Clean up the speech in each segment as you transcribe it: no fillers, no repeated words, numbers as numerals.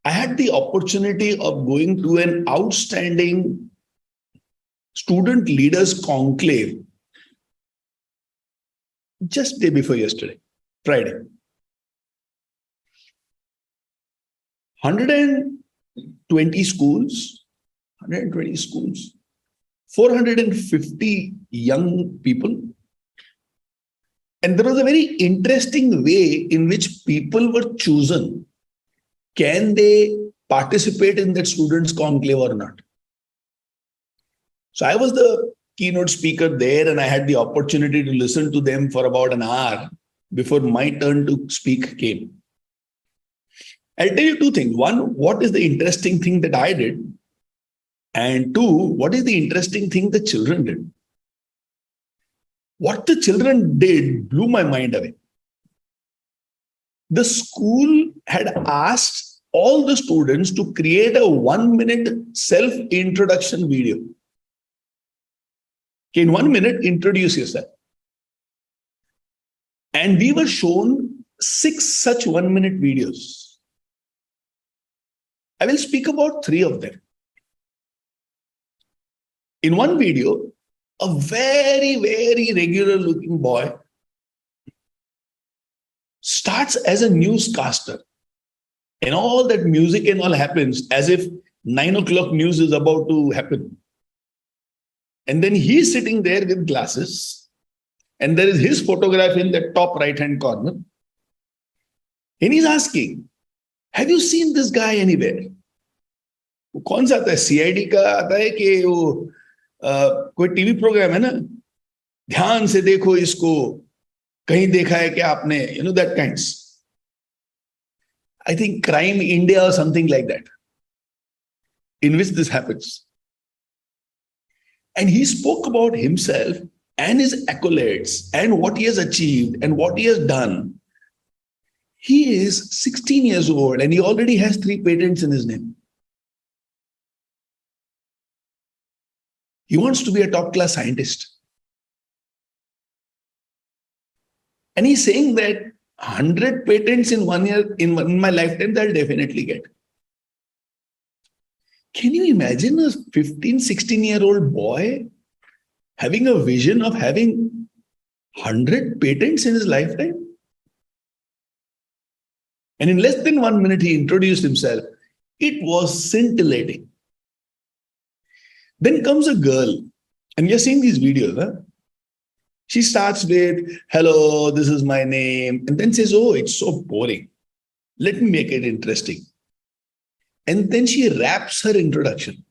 I had the opportunity of going to an outstanding student leaders conclave just day before yesterday, Friday. 120 schools, 450 young people. And there was a very interesting way in which people were chosen. Can they participate in that students' conclave or not? So I was the keynote speaker there, and I had the opportunity to listen to them for about an hour before my turn to speak came. I'll tell you two things. One, what is the interesting thing that I did? And two, what is the interesting thing the children did? What the children did blew my mind away. The school had asked all the students to create a 1-minute self-introduction video. Okay, in 1 minute, introduce yourself. And we were shown 6 such 1-minute videos. I will speak about 3 of them. In one video, a very, very regular looking boy starts as a newscaster. And all that music and all happens as if 9 o'clock news is about to happen. And then he's sitting there with glasses. And there is his photograph in the top right-hand corner. And he's asking, have you seen this guy anywhere? वो कौन सा आता है? CID का आता है कि वो कोई टीवी प्रोग्राम है ना, ध्यान से देखो इसको, कहीं देखा है क्या आपने, you know, that kinds. I think Crime India or something like that, in which this happens. And he spoke about himself and his accolades and what he has achieved and what he has done. He is 16 years old and he already has 3 patents in his name. He wants to be a top-class scientist. And he's saying that 100 patents in 1 year, in my lifetime, that I'll definitely get. Can you imagine a 15, 16-year-old boy having a vision of having 100 patents in his lifetime? And in less than 1 minute, he introduced himself. It was scintillating. Then comes a girl, and you're seeing these videos. Huh? She starts with, hello, this is my name, and then says, oh, it's so boring. Let me make it interesting. And then she wraps her introduction.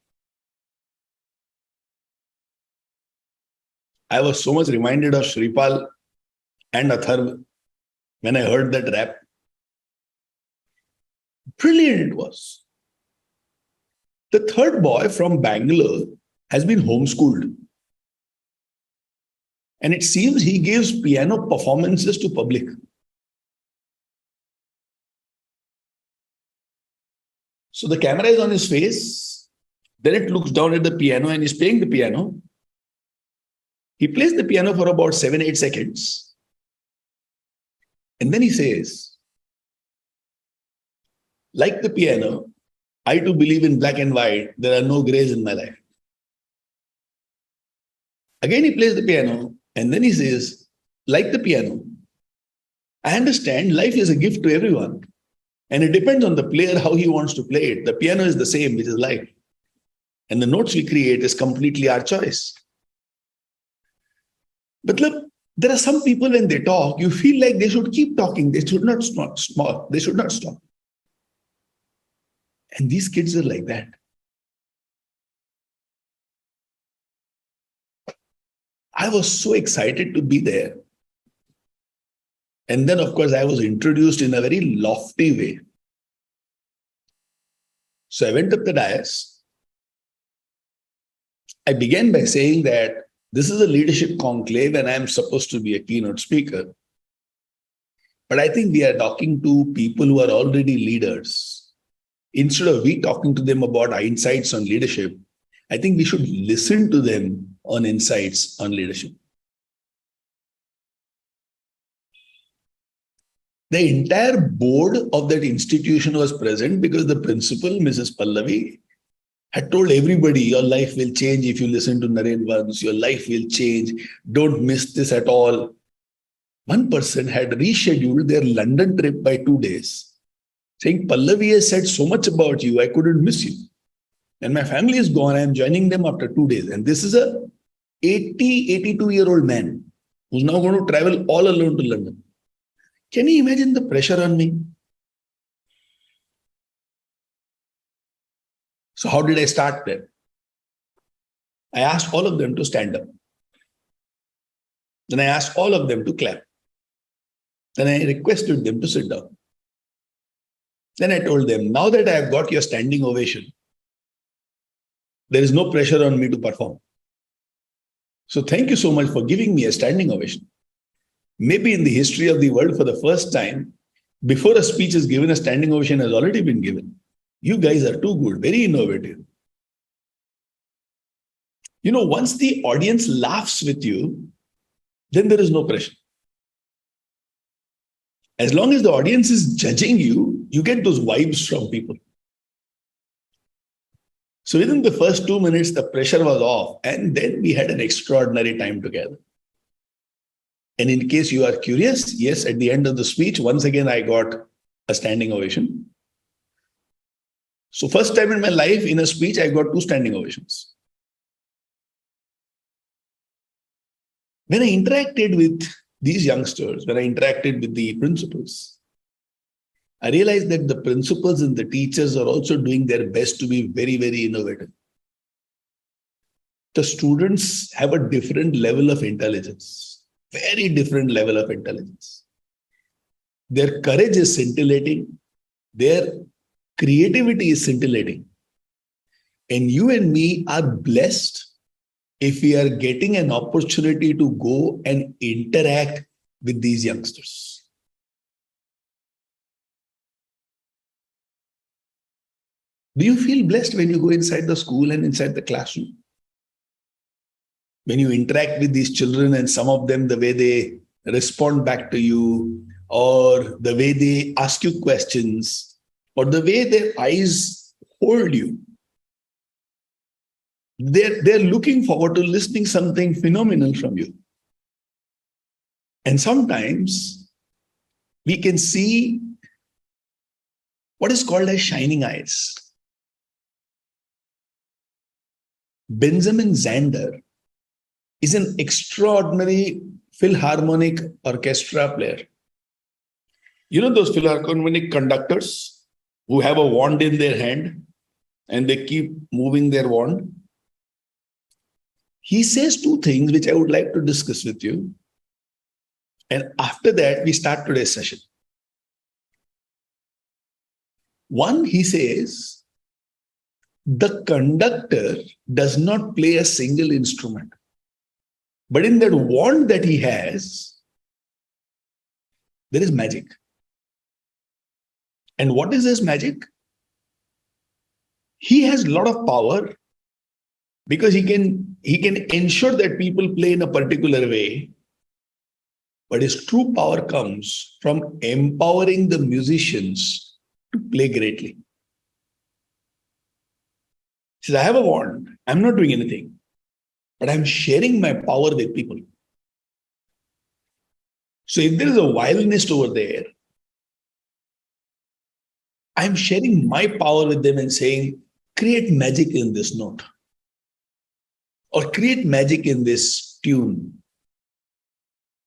I was so much reminded of Shripal and Atharv when I heard that rap. Brilliant it was. The third boy from Bangalore has been homeschooled. And it seems he gives piano performances to public. So the camera is on his face. Then it looks down at the piano and he's playing the piano. He plays the piano for about 7-8 seconds. And then he says, like the piano, I too believe in black and white. There are no grays in my life. Again, he plays the piano. And then he says, like the piano, I understand life is a gift to everyone. And it depends on the player how he wants to play it. The piano is the same, which is life. And the notes we create is completely our choice. But look, there are some people when they talk, you feel like they should keep talking. They should not stop. They should not stop. And these kids are like that. I was so excited to be there. And then, of course, I was introduced in a very lofty way. So I went up the dais. I began by saying that this is a leadership conclave and I'm supposed to be a keynote speaker. But I think we are talking to people who are already leaders. Instead of we talking to them about our insights on leadership, I think we should listen to them on insights on leadership. The entire board of that institution was present because the principal, Mrs. Pallavi, had told everybody, your life will change if you listen to Naren once, your life will change, don't miss this at all. One person had rescheduled their London trip by 2 days, saying, Pallavi has said so much about you, I couldn't miss you. And my family is gone, I am joining them after 2 days. And this is a 82-year-old man who's now going to travel all alone to London. Can you imagine the pressure on me? So how did I start there? I asked all of them to stand up. Then I asked all of them to clap. Then I requested them to sit down. Then I told them, now that I have got your standing ovation, there is no pressure on me to perform. So thank you so much for giving me a standing ovation. Maybe in the history of the world, for the first time, before a speech is given, a standing ovation has already been given. You guys are too good, very innovative. You know, once the audience laughs with you, then there is no pressure. As long as the audience is judging you, you get those vibes from people. So within the first 2 minutes, the pressure was off, and then we had an extraordinary time together. And in case you are curious, yes, at the end of the speech, once again, I got a standing ovation. So first time in my life, in a speech, I got 2 standing ovations. When I interacted with these youngsters, when I interacted with the principals, I realized that the principals and the teachers are also doing their best to be very, very innovative. The students have a different level of intelligence, very different level of intelligence. Their courage is scintillating. Their creativity is scintillating. And you and me are blessed if we are getting an opportunity to go and interact with these youngsters. Do you feel blessed when you go inside the school and inside the classroom? When you interact with these children and some of them, the way they respond back to you, or the way they ask you questions, or the way their eyes hold you. They're looking forward to listening something phenomenal from you. And sometimes we can see what is called as shining eyes. Benjamin Zander is an extraordinary philharmonic orchestra player. You know those philharmonic conductors who have a wand in their hand and they keep moving their wand? He says 2 things which I would like to discuss with you. And after that, we start today's session. One, he says, the conductor does not play a single instrument. But in that wand that he has, there is magic. And what is this magic? He has a lot of power because he can ensure that people play in a particular way. But his true power comes from empowering the musicians to play greatly. He says, I have a wand. I'm not doing anything, but I'm sharing my power with people. So if there is a violinist over there, I'm sharing my power with them and saying, create magic in this note, or create magic in this tune.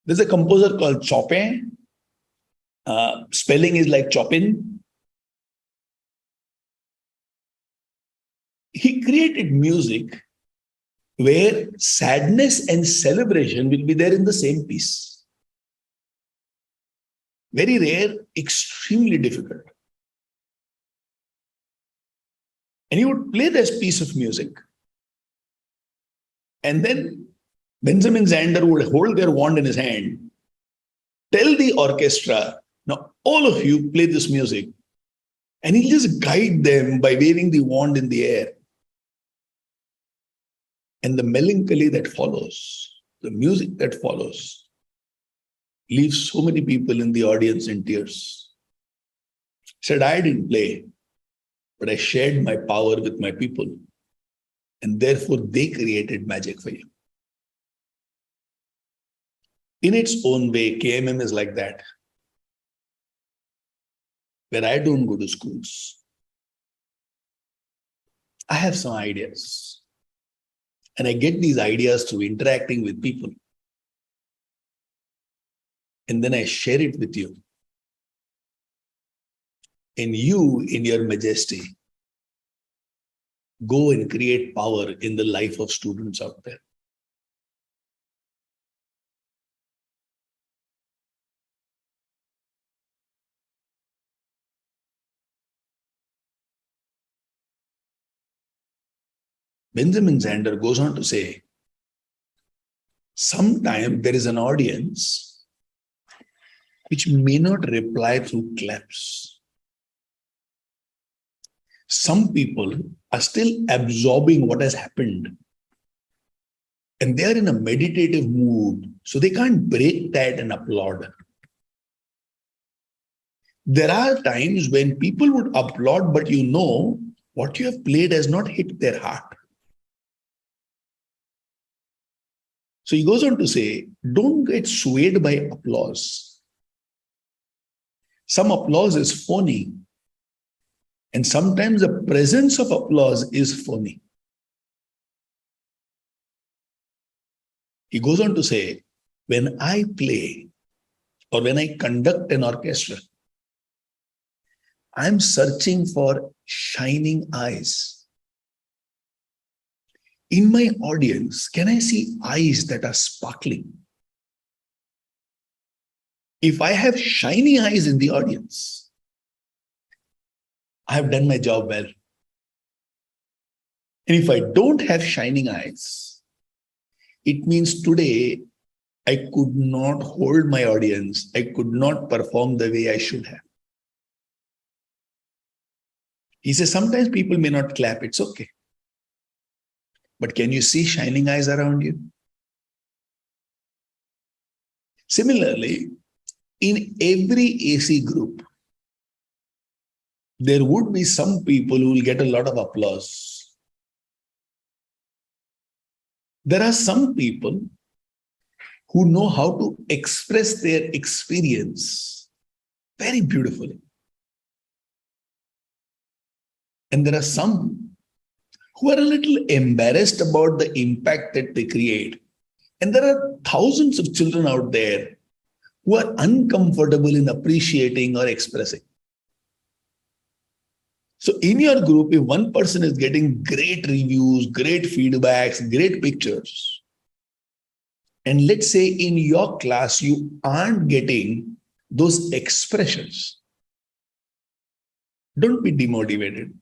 There's a composer called Chopin. Spelling is like Chopin. He created music where sadness and celebration will be there in the same piece. Very rare, extremely difficult. And he would play this piece of music. And then Benjamin Zander would hold their wand in his hand, tell the orchestra, now all of you play this music. And he'll just guide them by waving the wand in the air. And the melancholy that follows, the music that follows, leave so many people in the audience in tears. Said, I didn't play, but I shared my power with my people. And therefore, they created magic for you. In its own way, KMM is like that. Where I don't go to schools, I have some ideas. And I get these ideas through interacting with people. And then I share it with you. And you, in your majesty, go and create power in the life of students out there. Benjamin Zander goes on to say, sometimes there is an audience which may not reply through claps. Some people are still absorbing what has happened. And they are in a meditative mood, so they can't break that and applaud. There are times when people would applaud, but you know what you have played has not hit their heart. So he goes on to say, don't get swayed by applause. Some applause is phony. And sometimes the presence of applause is phony. He goes on to say, when I play or when I conduct an orchestra, I'm searching for shining eyes. In my audience, can I see eyes that are sparkling? If I have shiny eyes in the audience, I have done my job well. And if I don't have shining eyes, it means today I could not hold my audience. I could not perform the way I should have. He says, sometimes people may not clap. It's okay. But can you see shining eyes around you? Similarly, in every AC group, there would be some people who will get a lot of applause. There are some people who know how to express their experience very beautifully. And there are some who are a little embarrassed about the impact that they create. And there are thousands of children out there who are uncomfortable in appreciating or expressing. So in your group, if one person is getting great reviews, great feedbacks, great pictures, and let's say in your class, you aren't getting those expressions, don't be demotivated.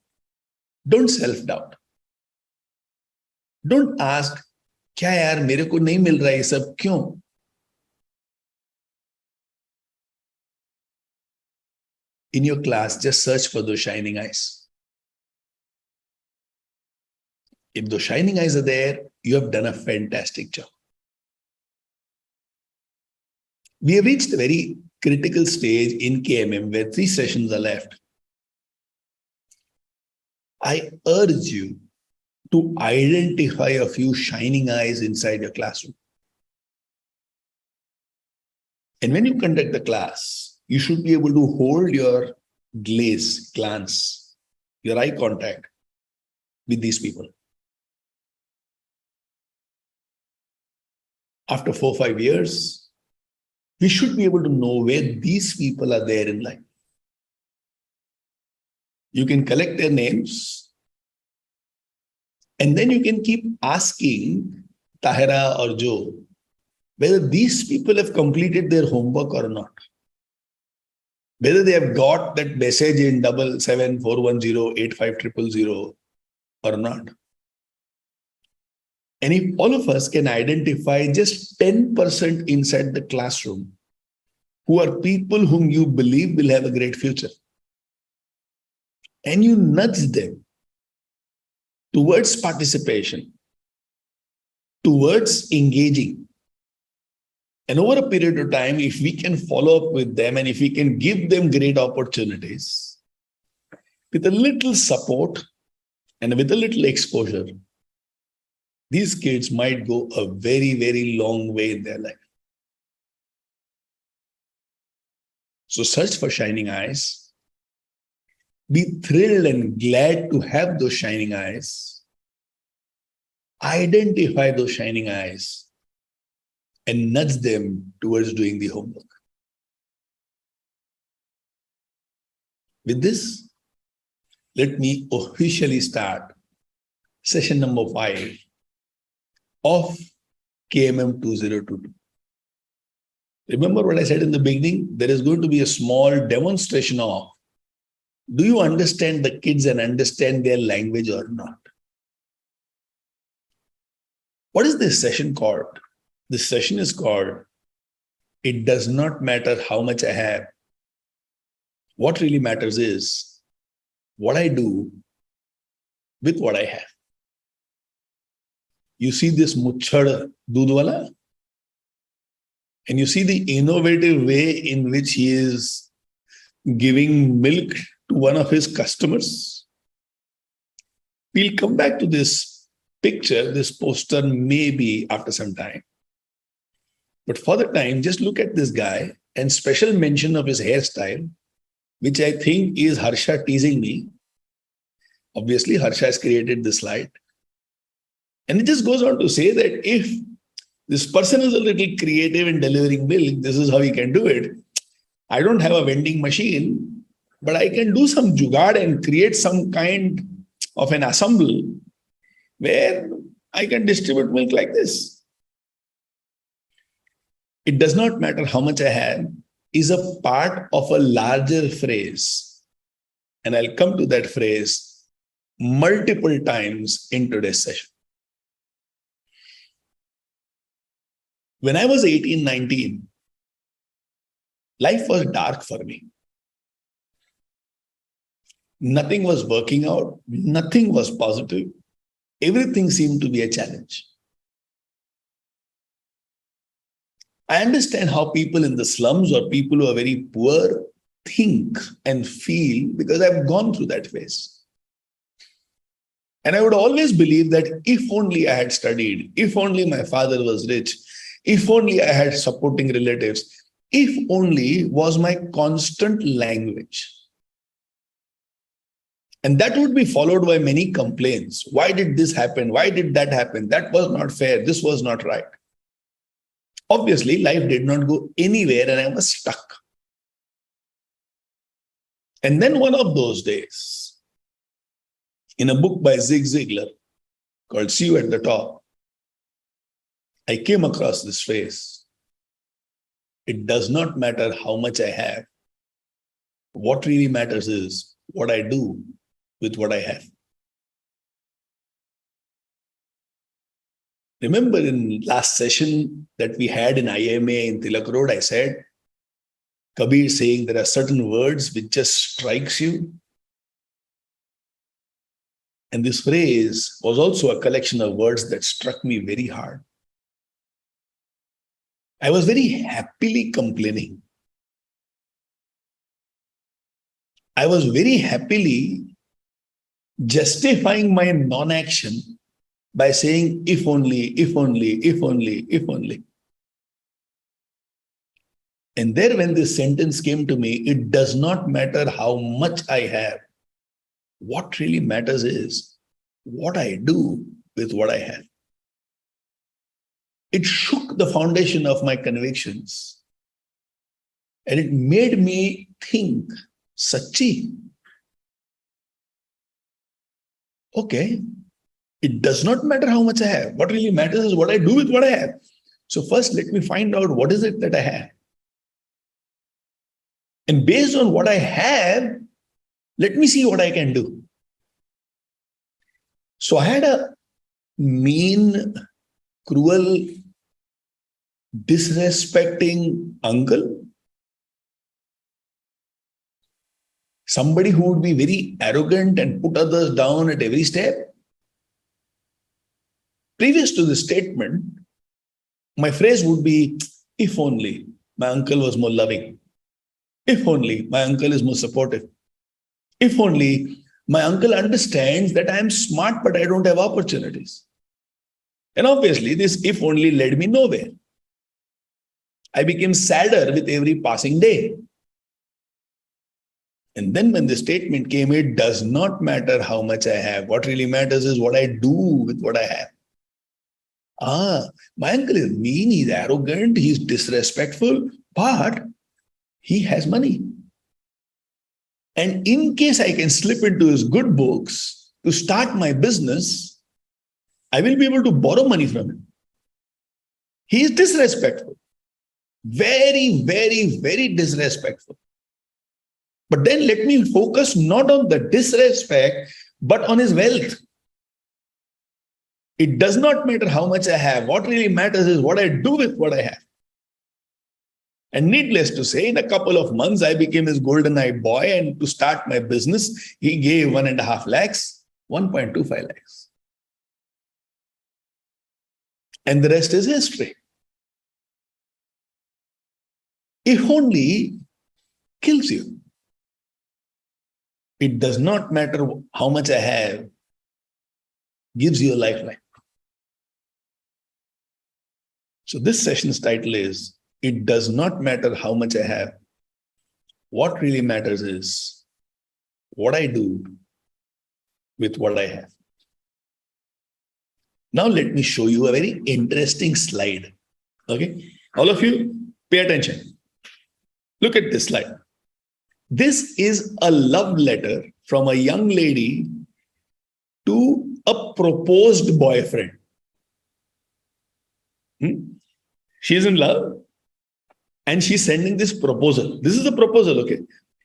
Don't self-doubt. Don't ask, क्या यार मेरे को नहीं मिल रहा है सब क्यों? In your class, just search for those shining eyes. If those shining eyes are there, you have done a fantastic job. We have reached a very critical stage in KMM where 3 sessions are left. I urge you to identify a few shining eyes inside your classroom. And when you conduct the class, you should be able to hold your glance, your eye contact with these people. After 4 or 5 years, we should be able to know where these people are there in life. You can collect their names, and then you can keep asking Tahira or Joe whether these people have completed their homework or not. Whether they have got that message in 7741085000 or not. And if all of us can identify just 10% inside the classroom who are people whom you believe will have a great future, and you nudge them towards participation, towards engaging, And over a period of time, if we can follow up with them and if we can give them great opportunities with a little support and with a little exposure, these kids might go a very, very long way in their life. So search for shining eyes. Be thrilled and glad to have those shining eyes. Identify those shining eyes and nudge them towards doing the homework. With this, let me officially start session number 5 of KMM 2022. Remember what I said in the beginning? There is going to be a small demonstration of, do you understand the kids and understand their language or not? What is this session called? This session is called, it does not matter how much I have. What really matters is what I do with what I have. You see this muchhad doodh wala? And you see the innovative way in which he is giving milk to one of his customers. We'll come back to this picture, this poster, maybe after some time. But for the time, just look at this guy and special mention of his hairstyle, which I think is Harsha teasing me. Obviously, Harsha has created this slide. And it just goes on to say that if this person is a little creative in delivering milk, this is how he can do it. I don't have a vending machine, but I can do some jugaad and create some kind of an assemble where I can distribute milk like this. It does not matter how much I have is a part of a larger phrase. And I'll come to that phrase multiple times in today's session. When I was 18, 19, life was dark for me. Nothing was working out. Nothing was positive. Everything seemed to be a challenge. I understand how people in the slums or people who are very poor think and feel because I've gone through that phase. And I would always believe that if only I had studied, if only my father was rich, if only I had supporting relatives, if only was my constant language. And that would be followed by many complaints. Why did this happen? Why did that happen? That was not fair. This was not right. Obviously, life did not go anywhere and I was stuck. And then one of those days, in a book by Zig Ziglar called See You at the Top, I came across this phrase. It does not matter how much I have. What really matters is what I do with what I have. Remember in last session that we had in IMA in Tilak Road, I said, Kabir saying there are certain words which just strikes you. And this phrase was also a collection of words that struck me very hard. I was very happily complaining. I was very happily justifying my non-action by saying, if only, if only, if only, if only. And there when this sentence came to me, it does not matter how much I have. What really matters is what I do with what I have. It shook the foundation of my convictions. And it made me think, Sachi, okay, it does not matter how much I have. What really matters is what I do with what I have. So first, let me find out what is it that I have. And based on what I have, let me see what I can do. So I had a mean, cruel, disrespecting uncle. Somebody who would be very arrogant and put others down at every step. Previous to this statement, my phrase would be, If only my uncle was more loving. If only my uncle is more supportive. If only my uncle understands that I am smart, but I don't have opportunities. And obviously, this if only led me nowhere. I became sadder with every passing day. And then when the statement came, it does not matter how much I have. What really matters is what I do with what I have. My uncle is mean, he's arrogant, he's disrespectful, but he has money. And in case I can slip into his good books to start my business, I will be able to borrow money from him. He is disrespectful. Very, very, very disrespectful. But then let me focus not on the disrespect, but on his wealth. It does not matter how much I have. What really matters is what I do with what I have. And needless to say, in a couple of months, I became his golden-eyed boy. And to start my business, he gave 1.5 lakhs, 1.25 lakhs. And the rest is history. If only kills you. It does not matter how much I have, gives you a lifeline. So this session's title is, it does not matter how much I have. What really matters is what I do with what I have. Now let me show you a very interesting slide. Okay, all of you pay attention. Look at this slide. This is a love letter from a young lady to a proposed boyfriend. She's in love and she's sending this proposal. This is a proposal, okay?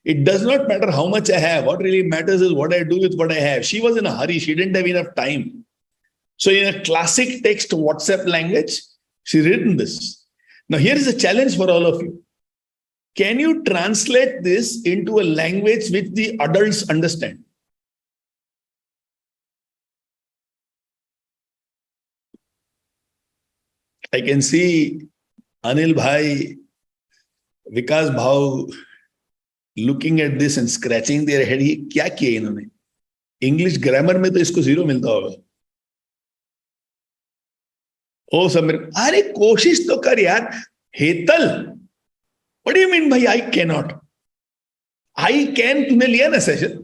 It does not matter how much I have. What really matters is what I do with what I have. She was in a hurry. She didn't have enough time. So in a classic text WhatsApp language, she's written this. Now here is a challenge for all of you. Can you translate this into a language which the adults understand? I can see Anil Bhai, Vikas Bhau looking at this and scratching their head. ये क्या किया इन्होंने? English grammar में तो इसको 0 मिलता होगा. ओ समीर, अरे कोशिश तो कर यार. Hetal, what do you mean by I cannot? I can तूने लिया ना सेशन?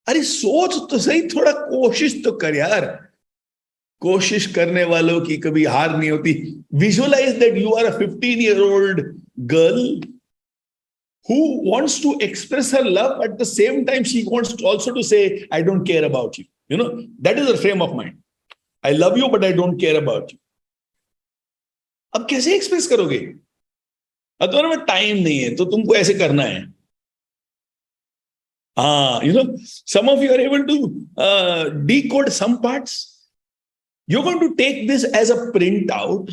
अरे सोच तो सही, थोड़ा कोशिश तो कर यार. कोशिश करने वालों की कभी हार नहीं होती. Visualize that you are a 15-year-old girl who wants to express her love. At the same time, she wants also to say, I don't care about you. You know, that is her frame of mind. I love you, but I don't care about you. अब कैसे express करोगे? अब तुम्हारे में time नहीं है, तो तुमको ऐसे करना है. You know, some of you are able to decode some parts. You're going to take this as a printout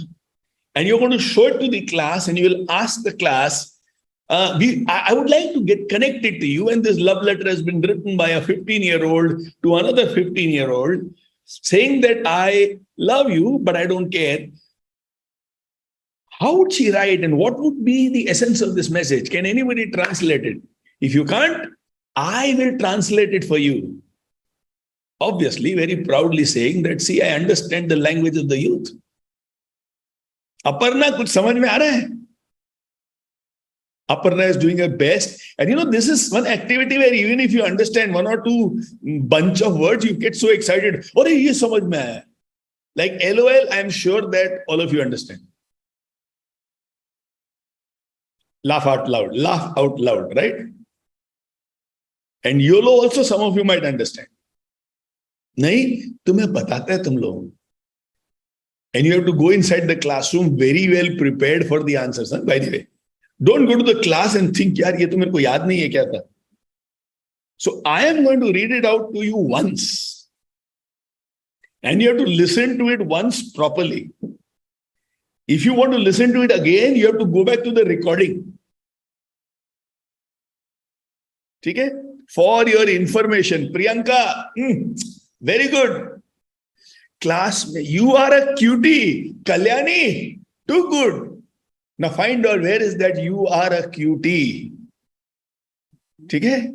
and you're going to show it to the class and you will ask the class, I would like to get connected to you, and this love letter has been written by a 15-year-old to another 15-year-old saying that I love you, but I don't care. How would she write and what would be the essence of this message? Can anybody translate it? If you can't, I will translate it for you. Obviously, very proudly saying that, see, I understand the language of the youth. Aparna, kuch samajh mein aa raha hai? Aparna is doing her best. And you know, this is one activity where even if you understand one or two bunch of words, you get so excited. Aure, ye samajh mein aaya. Like LOL, I am sure that all of you understand. Laugh out loud, right? And YOLO also some of you might understand. नहीं, तुम्हें बताता है तुम लोग. And you have to go inside the classroom very well prepared for the answers. By the way, don't go to the class and think, यार ये तो मेरे को याद नहीं है क्या था. So I am going to read it out to you once. And you have to listen to it once properly. If you want to listen to it again, you have to go back to the recording. Okay? For your information, Priyanka, very good. class, you are a cutie. Kalyani, too good. Now find out where is that you are a cutie. Okay?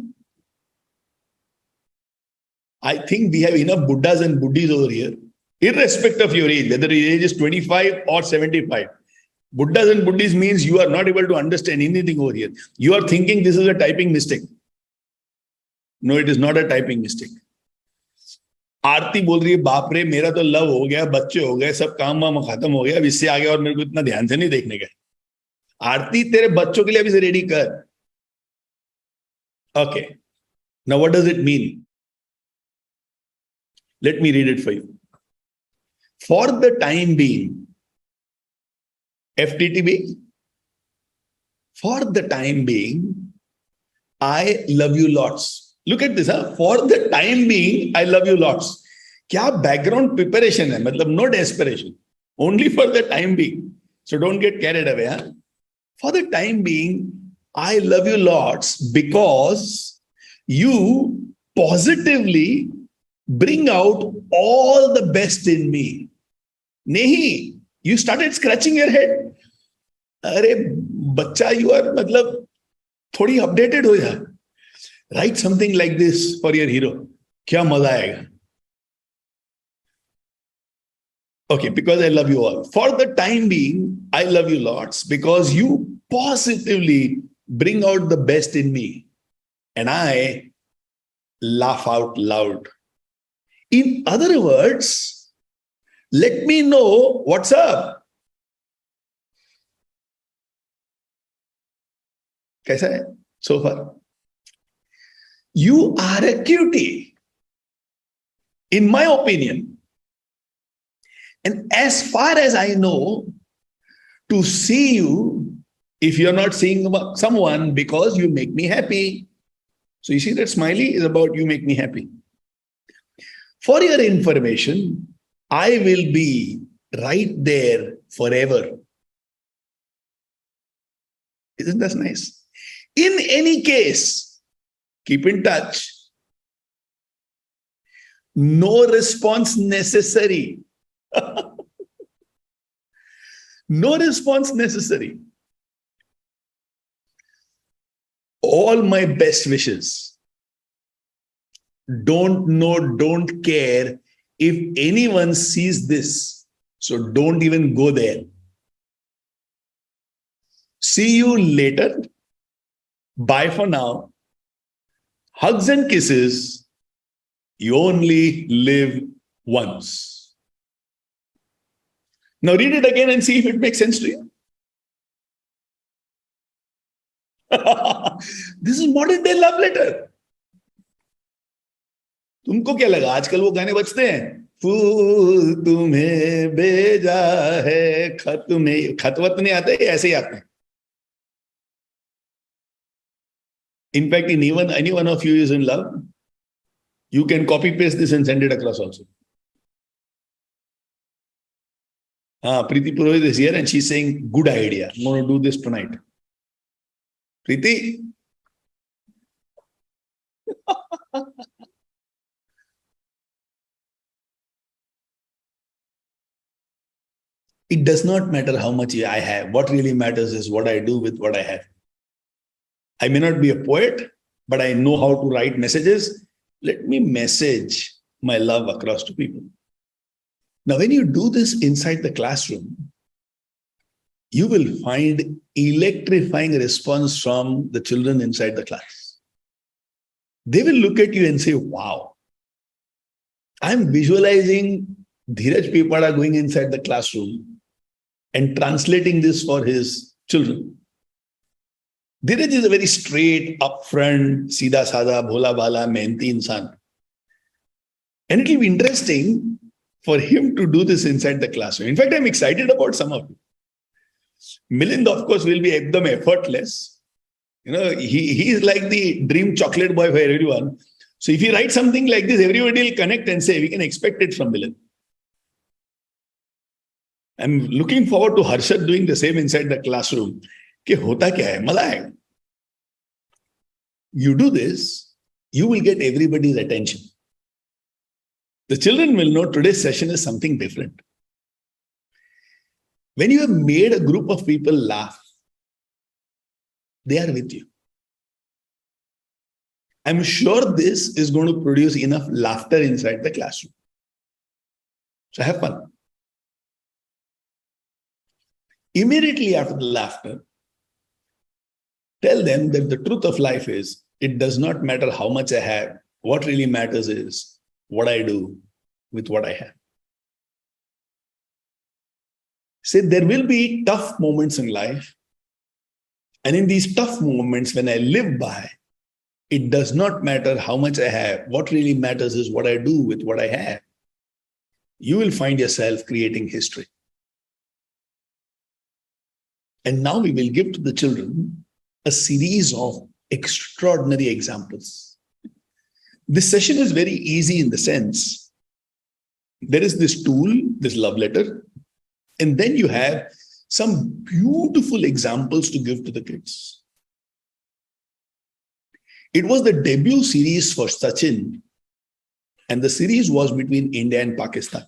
I think we have enough Buddhas and Buddhis over here, irrespective of your age, whether your age is 25 or 75. Buddhas and Buddhis means you are not able to understand anything over here. You are thinking this is a typing mistake. No, it is not a typing mistake. आरती बोल रही है बाप रे मेरा तो love हो गया, बच्चे हो गए, सब काम वाम खत्म हो गया, अब इससे आगे और मेरे को इतना ध्यान से नहीं देखने का. आरती तेरे बच्चों के लिए अभी से रेडी कर. Okay. Now what does it mean? Let me read it for you. For the time being, FTTB, for the time being, I love you lots. Look at this, huh? For the time being, I love you lots. क्या background preparation है, मतलब no desperation. Only for the time being. So don't get carried away. Huh? For the time being, I love you lots because you positively bring out all the best in me. Nahi, you started scratching your head. अरे बच्चा, you are मतलब थोड़ी updated हो जा. Write something like this for your hero. क्या मजा आएगा. Okay, because I love you all. For the time being, I love you lots because you positively bring out the best in me. And I laugh out loud. In other words, let me know what's up. कैसा है so far? You are a cutie, in my opinion. And as far as I know, to see you, if you're not seeing someone, because you make me happy. So you see that smiley is about you make me happy. For your information, I will be right there forever. Isn't that nice? In any case, keep in touch. No response necessary. No response necessary. All my best wishes. Don't know, don't care if anyone sees this. So don't even go there. See you later. Bye for now. Hugs and kisses. You only live once. Now read it again and see if it makes sense to you. This is modern day love letter. तुमको क्या लगा आजकल वो गाने बजते हैं, फूल तुम्हें भेजा है खत में, खतवत नहीं आते, ऐसे ही आते हैं. In fact, in even any one of you is in love, you can copy paste this and send it across also. Preeti Purohit is here and she's saying, good idea. I'm going to do this tonight. Preeti? It does not matter how much I have. What really matters is what I do with what I have. I may not be a poet, but I know how to write messages. Let me message my love across to people. Now, when you do this inside the classroom, you will find electrifying response from the children inside the class. They will look at you and say, wow, I'm visualizing Dheeraj Pipada going inside the classroom and translating this for his children. Dheeraj is a very straight, upfront, Sida Sada, Bhola Bala, Mehnati insan. And it will be interesting for him to do this inside the classroom. In fact, I'm excited about some of it. Milind, of course, will be ekdam effortless. You know, he is like the dream chocolate boy for everyone. So if he writes something like this, everybody will connect and say, we can expect it from Milind. I'm looking forward to Harshad doing the same inside the classroom. कि होता क्या है, मजा आएगा. You do this, you will get everybody's attention. The children will know today's session is something different. When you have made a group of people laugh, they are with you. I'm sure this is going to produce enough laughter inside the classroom. So have fun. Immediately after the laughter, tell them that the truth of life is, it does not matter how much I have. What really matters is what I do with what I have. Say there will be tough moments in life. And in these tough moments, when I live by, it does not matter how much I have. What really matters is what I do with what I have. You will find yourself creating history. And now we will give to the children a series of extraordinary examples. This session is very easy in the sense, there is this tool, this love letter, and then you have some beautiful examples to give to the kids. It was the debut series for Sachin, and the series was between India and Pakistan.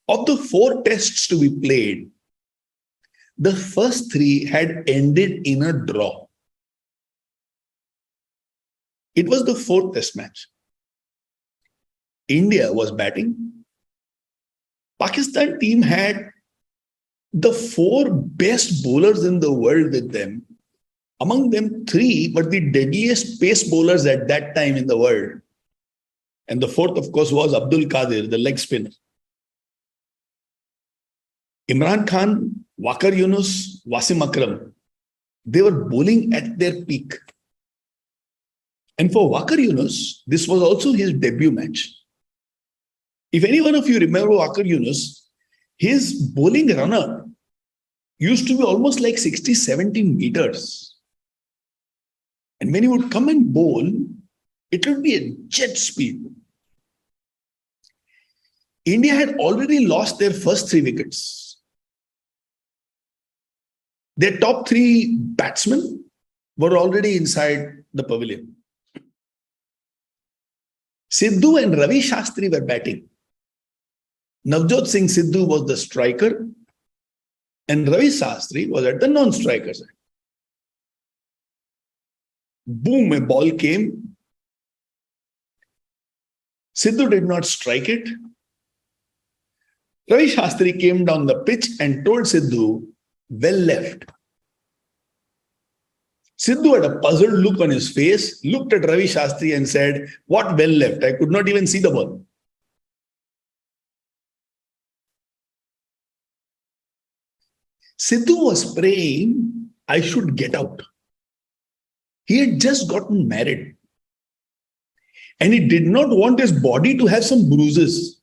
Of the 4 tests to be played, the first 3 had ended in a draw. It was the 4th test match. India was batting. Pakistan team had the 4 best bowlers in the world with them. Among them, 3 were the deadliest pace bowlers at that time in the world. And the 4th, of course, was Abdul Qadir, the leg spinner. Imran Khan, Waqar Yunus, Wasim Akram, they were bowling at their peak. And for Waqar Yunus, this was also his debut match. If any one of you remember Waqar Yunus, his bowling run-up used to be almost like 60, 70 meters. And when he would come and bowl, it would be a jet speed. India had already lost their first 3 wickets. Their top 3 batsmen were already inside the pavilion. Sidhu and Ravi Shastri were batting. Navjot Singh Sidhu was the striker, and Ravi Shastri was at the non-striker side. Boom, a ball came. Sidhu did not strike it. Ravi Shastri came down the pitch and told Sidhu, well left. Sidhu had a puzzled look on his face, looked at Ravi Shastri and said, what well left? I could not even see the ball. Sidhu was praying, I should get out. He had just gotten married. And he did not want his body to have some bruises.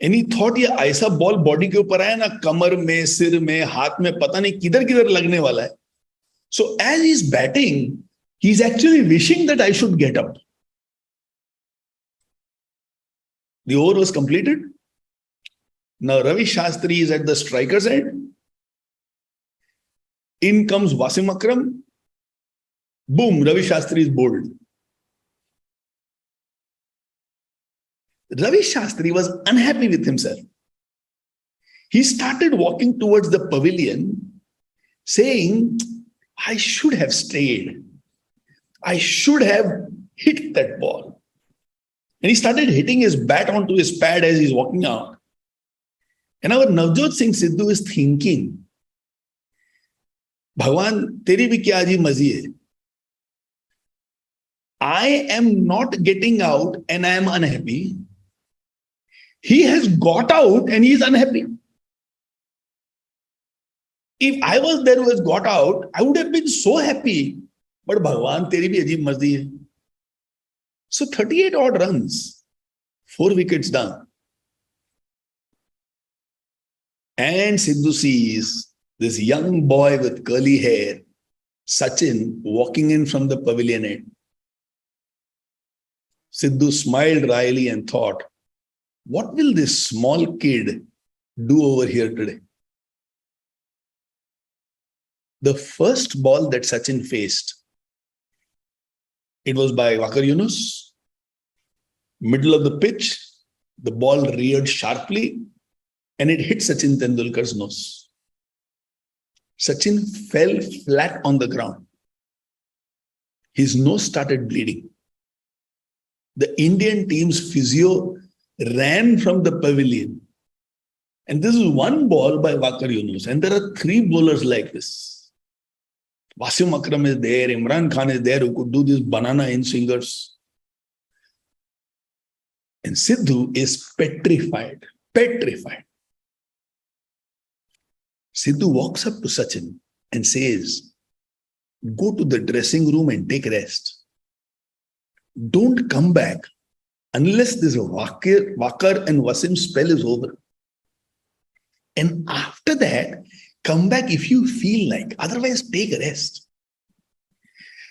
And he thought, ये ऐसा ball body के ऊपर आया ना, कमर में, सिर में, हाथ में, पता नहीं किधर किधर लगने वाला है. So as he's batting, he's actually wishing that I should get out. The over was completed. Now Ravi Shastri is at the striker's end. In comes Wasim Akram. Boom, Ravi Shastri is bowled. Ravi Shastri was unhappy with himself. He started walking towards the pavilion saying, I should have stayed. I should have hit that ball. And he started hitting his bat onto his pad as he's walking out. And our Navjot Singh Sidhu is thinking, Bhagwan, teri bhi kya aji mazi hai? I am not getting out and I am unhappy. He has got out and he is unhappy. If I was there who has got out, I would have been so happy. But Bhagwan, teri bhi ajeeb marzi hai. So 38 odd runs, 4 wickets down. And Sidhu sees this young boy with curly hair, Sachin, walking in from the pavilion end. Sidhu smiled wryly and thought, what will this small kid do over here today? The first ball that Sachin faced, it was by Waqar Yunus. Middle of the pitch, the ball reared sharply and it hit Sachin Tendulkar's nose. Sachin fell flat on the ground. His nose started bleeding. The Indian team's physio ran from the pavilion. And this is one ball by Waqar Yunus. And there are three bowlers like this. Wasim Akram is there, Imran Khan is there, who could do these banana in swingers. And Sidhu is petrified. Sidhu walks up to Sachin and says, go to the dressing room and take rest. Don't come back unless this Waqar and Wasim spell is over. And after that, come back if you feel like. Otherwise, take a rest.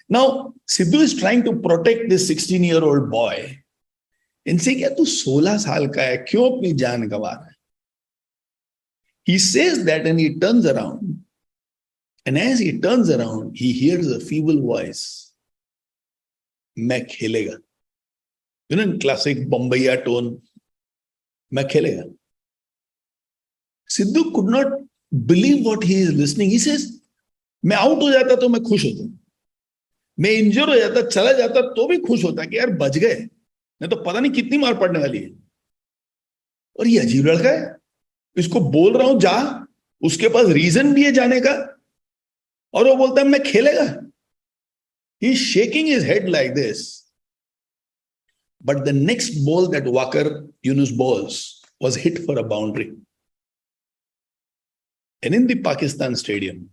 Now, Sidhu is trying to protect this 16-year-old boy and say, "Kya tu 16 saal ka hai? Kyun apni jaan gwa raha hai?" He says that and he turns around. And as he turns around, he hears a feeble voice. Main khelega. You know, in classic Bombaya tone, main khelega. Sidhu could not believe what he is listening. He says, मैं out हो जाता तो मैं खुश होता, मैं इंजर हो जाता, चला जाता तो भी खुश होता कि यार बच गए, नहीं तो पता नहीं कितनी मार पड़ने वाली है. और ये अजीब लड़का है, इसको बोल रहा हूं जा, उसके पास रीजन भी है जाने का, और वो बोलता है मैं खेलेगा. He is shaking his head like this. But the next ball that Waqar Yunus bowls was hit for a boundary. And in the Pakistan stadium,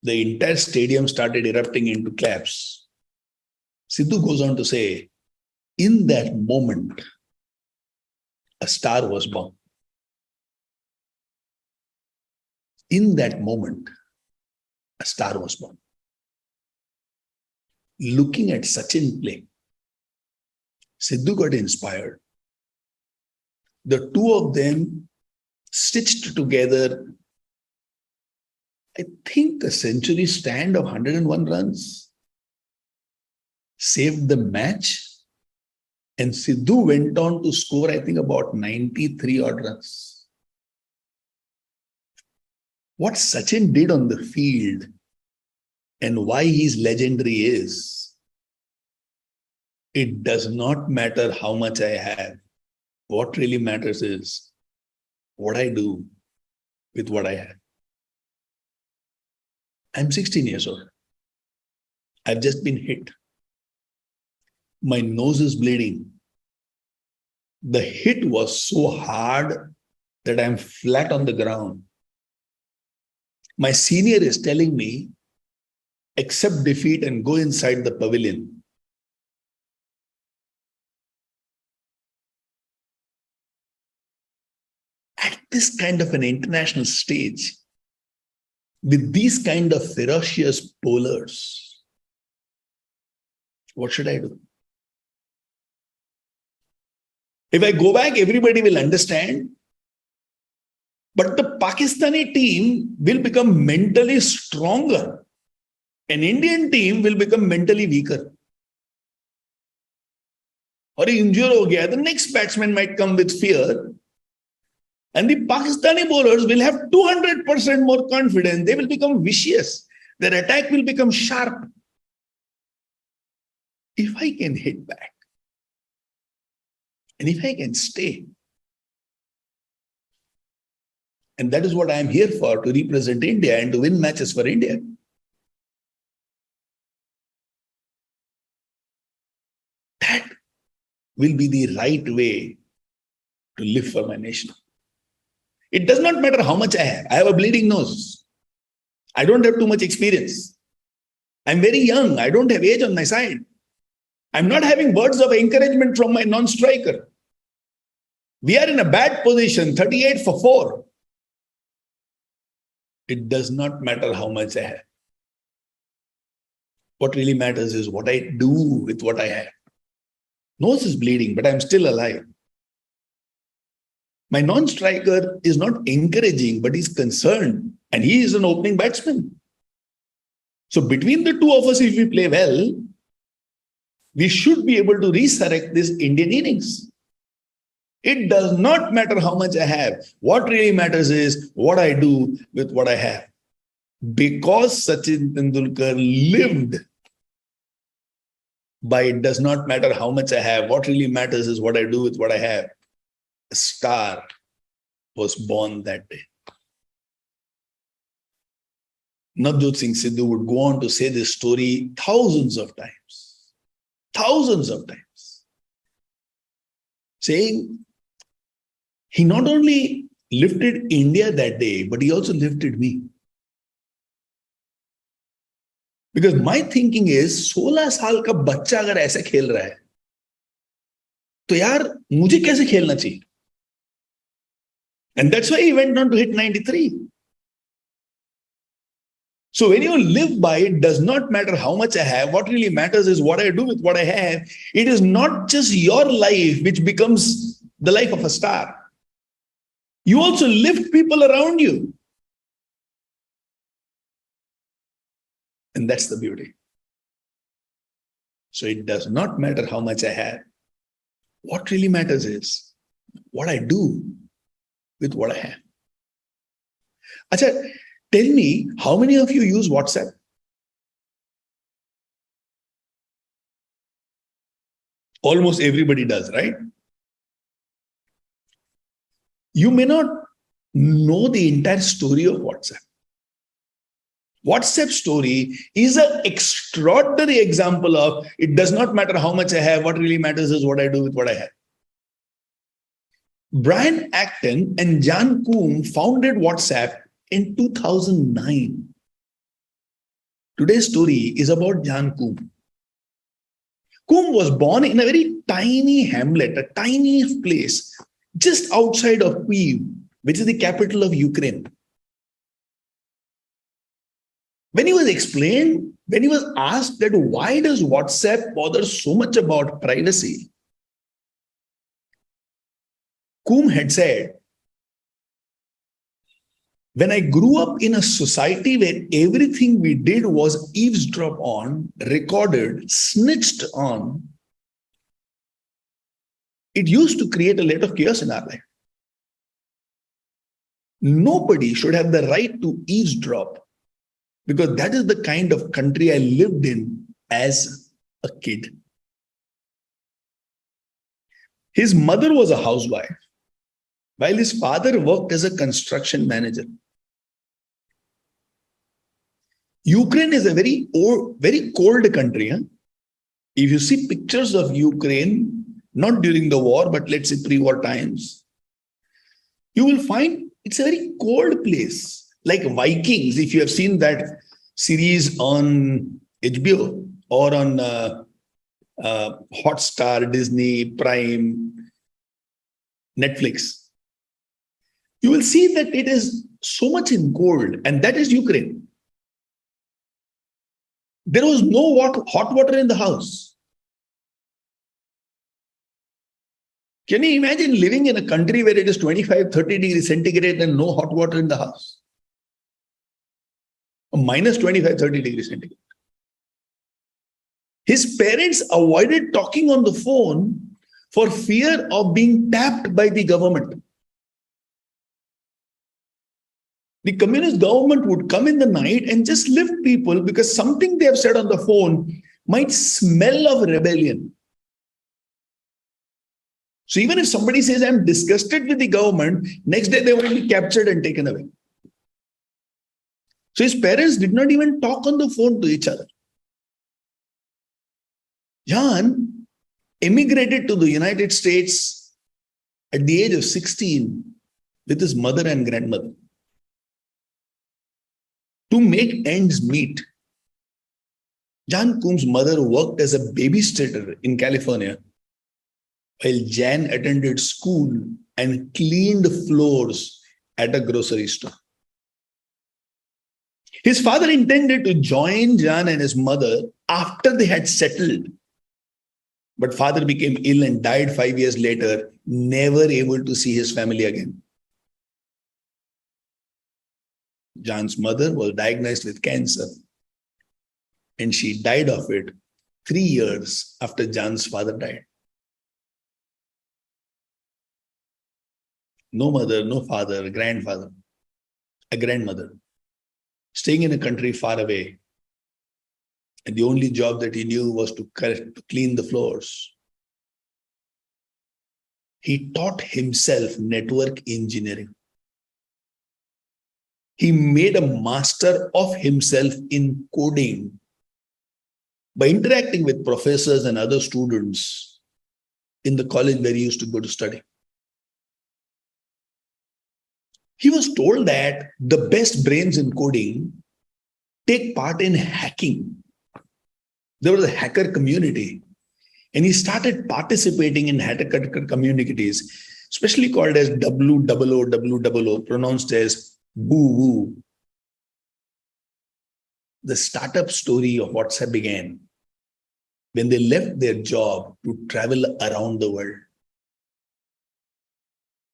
the entire stadium started erupting into claps. Sidhu goes on to say, in that moment, a star was born. In that moment, a star was born. Looking at Sachin play, Sidhu got inspired. The two of them stitched together, I think, a century stand of 101 runs, saved the match, and Sidhu went on to score, I think, about 93 odd runs. What Sachin did on the field and why he's legendary is, it does not matter how much I have. What really matters is what I do with what I have. I'm 16 years old. I've just been hit. My nose is bleeding. The hit was so hard that I'm flat on the ground. My senior is telling me, accept defeat and go inside the pavilion. At this kind of an international stage, with these kind of ferocious bowlers, what should I do? If I go back, everybody will understand. But the Pakistani team will become mentally stronger. An Indian team will become mentally weaker. Or injure ho gaya, the next batsman might come with fear. And the Pakistani bowlers will have 200% more confidence. They will become vicious. Their attack will become sharp. If I can hit back, and if I can stay, and that is what I am here for, to represent India and to win matches for India. That will be the right way to live for my nation. It does not matter how much I have. I have a bleeding nose. I don't have too much experience. I'm very young. I don't have age on my side. I'm not having words of encouragement from my non-striker. We are in a bad position, 38 for 4. It does not matter how much I have. What really matters is what I do with what I have. Nose is bleeding, but I'm still alive. My non-striker is not encouraging, but he's concerned. And he is an opening batsman. So between the two of us, if we play well, we should be able to resurrect this Indian innings. It does not matter how much I have. What really matters is what I do with what I have. Because Sachin Tendulkar lived by it does not matter how much I have. What really matters is what I do with what I have. A star was born that day. Navjot Singh Sidhu would go on to say this story thousands of times, saying he not only lifted India that day, but he also lifted me. Because my thinking is 16 साल का बच्चा अगर ऐसे खेल रहा है तो यार मुझे कैसे खेलना चाहिए? And that's why he went on to hit 93. So when you live by it, does not matter how much I have. What really matters is what I do with what I have. It is not just your life which becomes the life of a star. You also lift people around you. And that's the beauty. So it does not matter how much I have. What really matters is what I do with what I have. Acha, tell me, how many of you use WhatsApp? Almost everybody does, right? You may not know the entire story of WhatsApp. WhatsApp story is an extraordinary example of it does not matter how much I have. What really matters is what I do with what I have. Brian Acton and Jan Koum founded WhatsApp in 2009. Today's story is about Jan Koum. Koum was born in a very tiny hamlet, a tiny place just outside of Kyiv, which is the capital of Ukraine. When he was asked that why does WhatsApp bother so much about privacy, Koum had said, when I grew up in a society where everything we did was eavesdrop on, recorded, snitched on, it used to create a lot of chaos in our life. Nobody should have the right to eavesdrop, because that is the kind of country I lived in as a kid. His mother was a housewife, while his father worked as a construction manager. Ukraine is a very cold country. Huh? If you see pictures of Ukraine, not during the war, but let's say pre-war times, you will find it's a very cold place. Like Vikings, if you have seen that series on HBO or on Hotstar, Disney, Prime, Netflix, you will see that it is so much in cold, and that is Ukraine. There was no hot water in the house. Can you imagine living in a country where it is 25, 30 degrees centigrade and no hot water in the house? Minus 25, 30 degrees centigrade. His parents avoided talking on the phone for fear of being tapped by the government. The communist government would come in the night and just lift people because something they have said on the phone might smell of rebellion. So even if somebody says, I'm disgusted with the government, next day they will be captured and taken away. So his parents did not even talk on the phone to each other. Jan emigrated to the United States at the age of 16 with his mother and grandmother to make ends meet. Jan Koum's mother worked as a babysitter in California, while Jan attended school and cleaned floors at a grocery store. His father intended to join Jan and his mother after they had settled. But father became ill and died 5 years later, never able to see his family again. Jan's mother was diagnosed with cancer, and she died of it 3 years after Jan's father died. No mother, no father, grandfather, a grandmother, staying in a country far away. And the only job that he knew was to clean the floors. He taught himself network engineering. He made a master of himself in coding by interacting with professors and other students in the college where he used to go to study. He was told that the best brains in coding take part in hacking. There was a hacker community, and he started participating in hacker communities, especially called as WOO, pronounced as Boo Woo. The startup story of WhatsApp began when they left their job to travel around the world.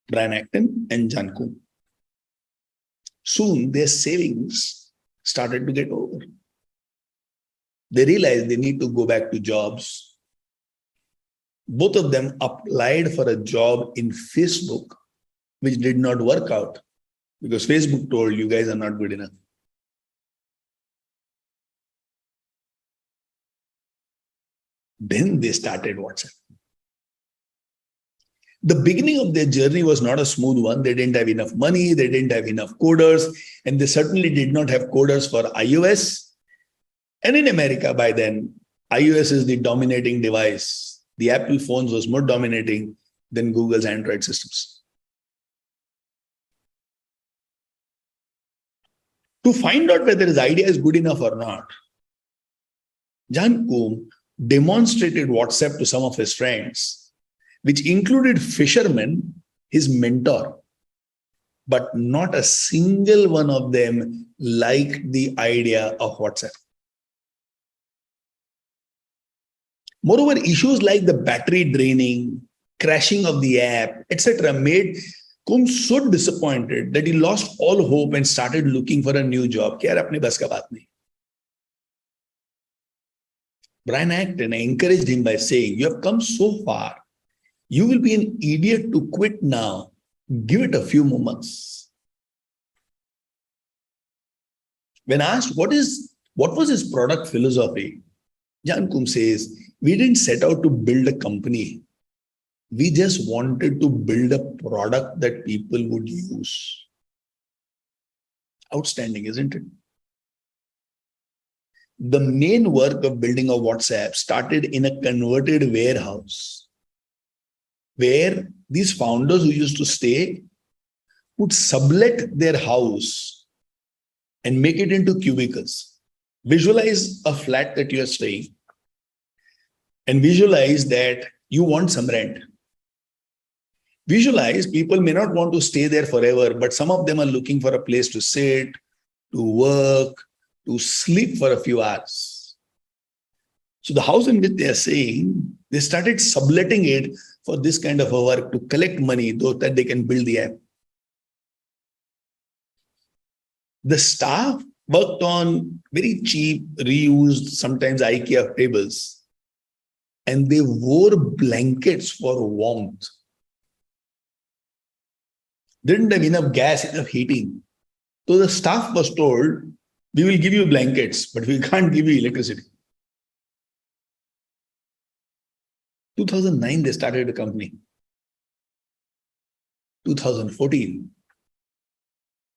Brian Acton and John Kuhn. Soon their savings started to get over. They realized they need to go back to jobs. Both of them applied for a job in Facebook, which did not work out because Facebook told you guys are not good enough. Then they started WhatsApp. The beginning of their journey was not a smooth one. They didn't have enough money, they didn't have enough coders, and they certainly did not have coders for iOS. And in America by then, iOS is the dominating device. The Apple phones was more dominating than Google's Android systems. To find out whether his idea is good enough or not, John Kuhn demonstrated WhatsApp to some of his friends, which included fishermen, his mentor, but not a single one of them liked the idea of WhatsApp. Moreover, issues like the battery draining, crashing of the app, etc. made Kuhn so disappointed that he lost all hope and started looking for a new job. Kya apne bas ka baat nahi. Brian Acton encouraged him by saying, "You have come so far. You will be an idiot to quit now. Give it a few more months." When asked what was his product philosophy, John Kuhn says, "We didn't set out to build a company. We just wanted to build a product that people would use." Outstanding, isn't it? The main work of building a WhatsApp started in a converted warehouse where these founders who used to stay would sublet their house and make it into cubicles. Visualize a flat that you are staying and visualize that you want some rent. Visualize people may not want to stay there forever, but some of them are looking for a place to sit, to work, to sleep for a few hours. So the house in which they are staying, they started subletting it for this kind of a work to collect money so that they can build the app. The staff worked on very cheap, reused, sometimes IKEA tables, and they wore blankets for warmth. They didn't have enough gas, enough heating. So the staff was told, "We will give you blankets, but we can't give you electricity." 2009, they started a company. 2014,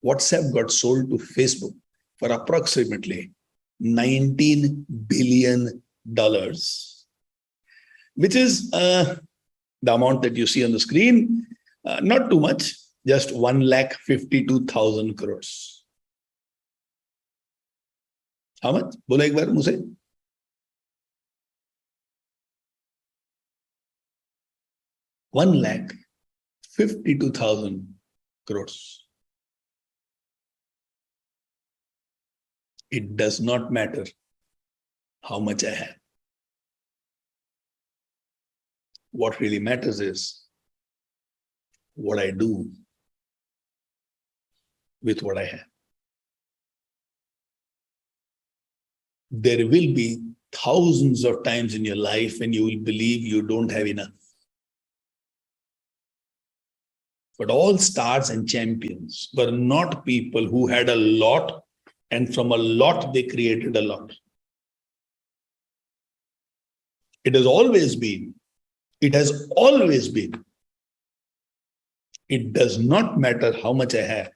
WhatsApp got sold to Facebook for approximately $19 billion, which is the amount that you see on the screen. Not too much, just 1,52,000 crores. How much? Bola ek baar mujhe. 1,52,000 crores. It does not matter how much I have. What really matters is what I do with what I have. There will be thousands of times in your life when you will believe you don't have enough. But all stars and champions were not people who had a lot and from a lot they created a lot. It has always been. It has always been. It does not matter how much I have.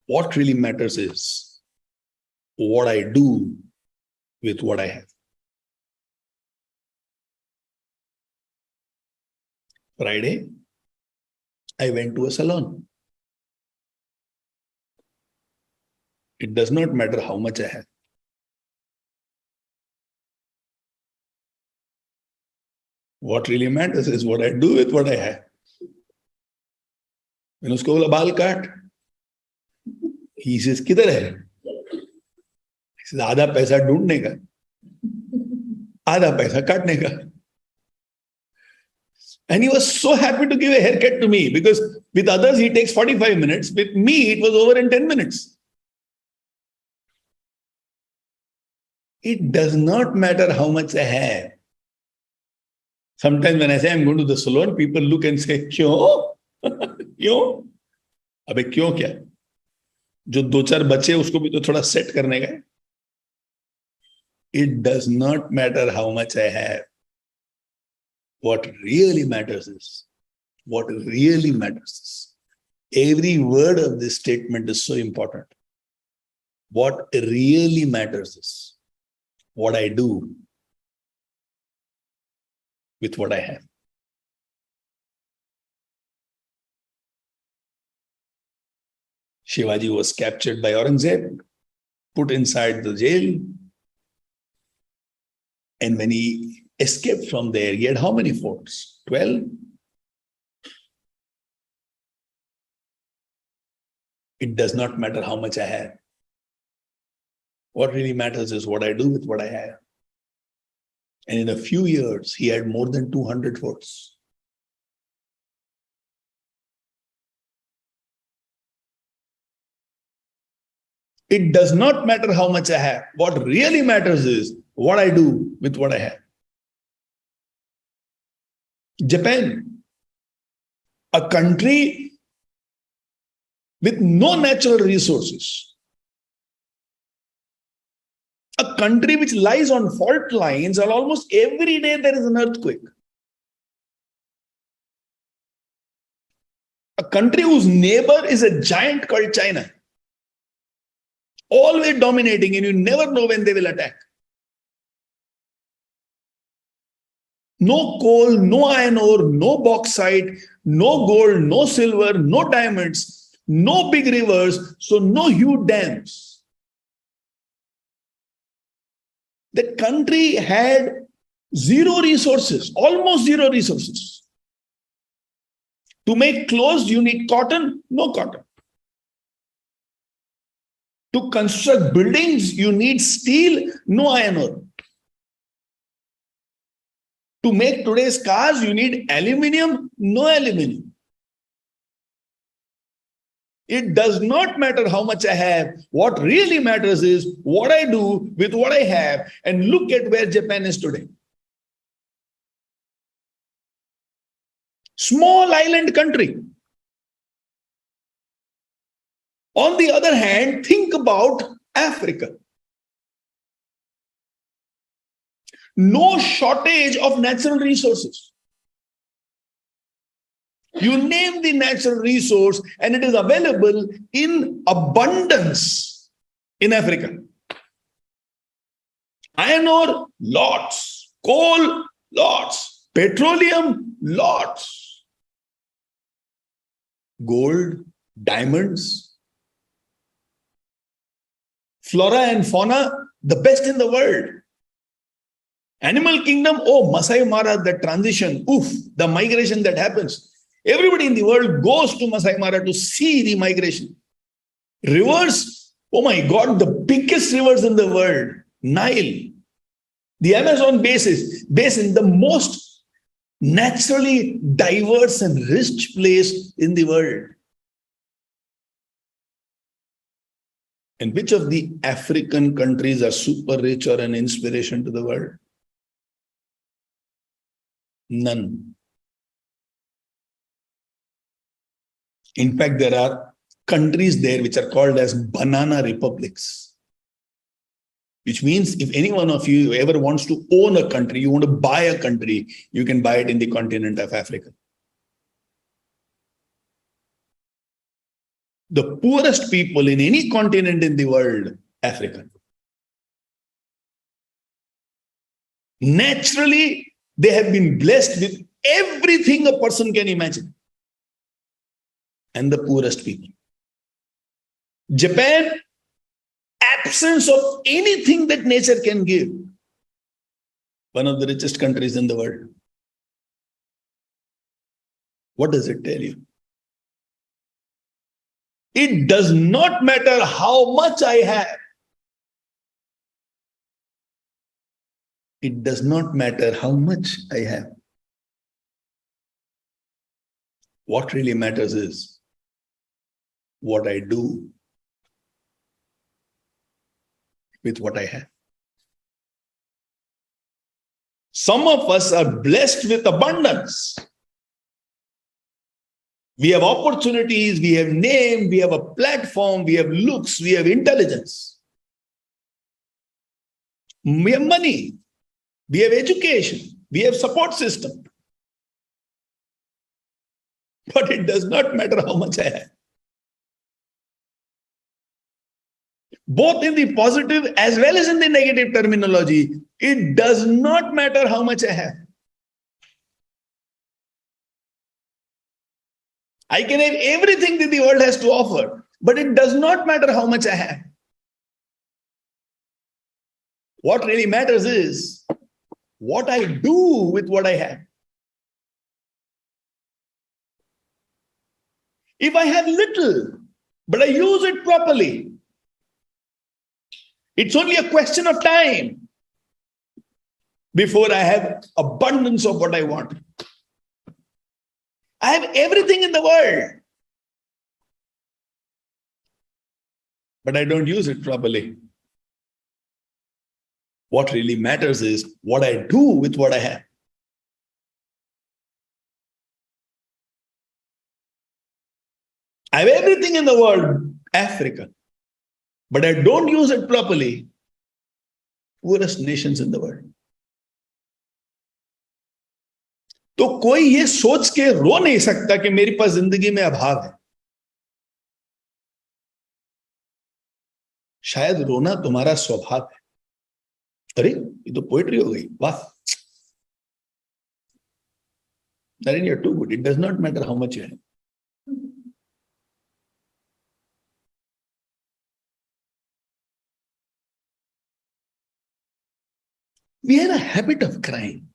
What really matters is what I do with what I have. Friday, I went to a salon. It does not matter how much I have. What really matters is what I do with what I have. मैंने उसको बोला बाल काट. He says किधर है? He says आधा पैसा ढूंढने का, आधा पैसा काटने का. And he was so happy to give a haircut to me because with others he takes 45 minutes. With me, it was over in 10 minutes. It does not matter how much I have. Sometimes when I say I'm going to the salon, people look and say, क्यों? क्यों? अबे क्यों क्या? जो दो चार बचे उसको भी तो थोड़ा सेट करने का है. It does not matter how much I have. What really matters is, every word of this statement is so important. What really matters is what I do with what I have. Shivaji was captured by Aurangzeb, put inside the jail. And when he escaped from there, he had how many forts? 12? It does not matter how much I have. What really matters is what I do with what I have. And in a few years, he had more than 200 forts. It does not matter how much I have. What really matters is what I do with what I have. Japan, a country with no natural resources, a country which lies on fault lines, and almost every day there is an earthquake. A country whose neighbor is a giant called China, always dominating, and you never know when they will attack. No coal, no iron ore, no bauxite, no gold, no silver, no diamonds, no big rivers, so no huge dams. The country had zero resources, almost zero resources. To make clothes, you need cotton, no cotton. To construct buildings, you need steel, no iron ore. To make today's cars, you need aluminium, no aluminium. It does not matter how much I have. What really matters is what I do with what I have. And look at where Japan is today. Small island country. On the other hand, think about Africa. No shortage of natural resources. You name the natural resource and it is available in abundance in Africa. Iron ore, lots. Coal, lots. Petroleum, lots. Gold, diamonds. Flora and fauna, the best in the world. Animal kingdom, oh, Masai Mara, the transition, oof, the migration that happens. Everybody in the world goes to Masai Mara to see the migration. Rivers, oh my God, the biggest rivers in the world, Nile, the Amazon basin, the most naturally diverse and rich place in the world. And which of the African countries are super rich or an inspiration to the world? None. In fact, there are countries there which are called as banana republics, which means if any one of you ever wants to own a country, you want to buy a country, you can buy it in the continent of Africa. The poorest people in any continent in the world, Africa. Naturally, they have been blessed with everything a person can imagine. And the poorest people. Japan, absence of anything that nature can give. One of the richest countries in the world. What does it tell you? It does not matter how much I have. It does not matter how much I have. What really matters is what I do with what I have. Some of us are blessed with abundance. We have opportunities, we have name, we have a platform, we have looks, we have intelligence. We have money, we have education, we have support system. But it does not matter how much I have. Both in the positive as well as in the negative terminology, it does not matter how much I have. I can have everything that the world has to offer, but it does not matter how much I have. What really matters is what I do with what I have. If I have little, but I use it properly, it's only a question of time before I have abundance of what I want. I have everything in the world, but I don't use it properly. What really matters is what I do with what I have. I have everything in the world, Africa, but I don't use it properly. Poorest nations in the world. तो कोई ये सोच के रो नहीं सकता कि मेरे पास जिंदगी में अभाव है. शायद रोना तुम्हारा स्वभाव है. अरे ये तो पोएट्री हो गई. वाह. Naren, you're too good. It does not matter how much you have. We have a habit of crying.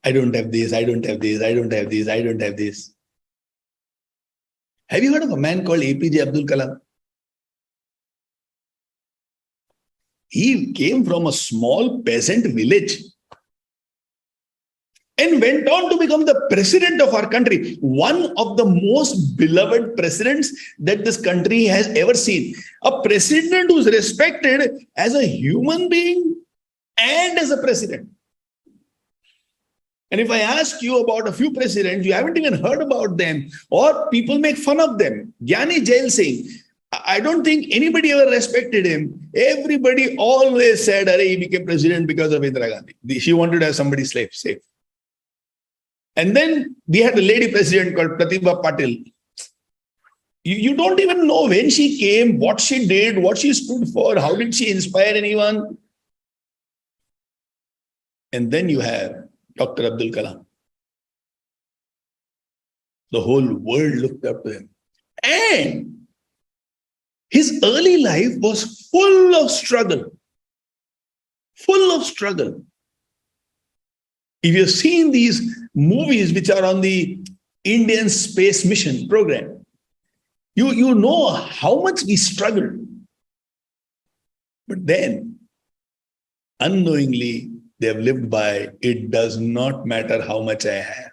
I don't have this, I don't have this, I don't have this, I don't have this. Have you heard of a man called APJ Abdul Kalam? He came from a small peasant village and went on to become the president of our country. One of the most beloved presidents that this country has ever seen. A president who's respected as a human being and as a president. And if I ask you about a few presidents, you haven't even heard about them, or people make fun of them. Gyani Jail Singh, I don't think anybody ever respected him. Everybody always said, "Arey, he became president because of Indira Gandhi. She wanted to have somebody safe." And then we had a lady president called Pratibha Patil. You don't even know when she came, what she did, what she stood for, how did she inspire anyone. And then you have Dr. Abdul Kalam. The whole world looked up to him. And his early life was full of struggle. Full of struggle. If you've seen these movies which are on the Indian space mission program, you know how much we struggled. But then, unknowingly, they have lived by, it does not matter how much I have.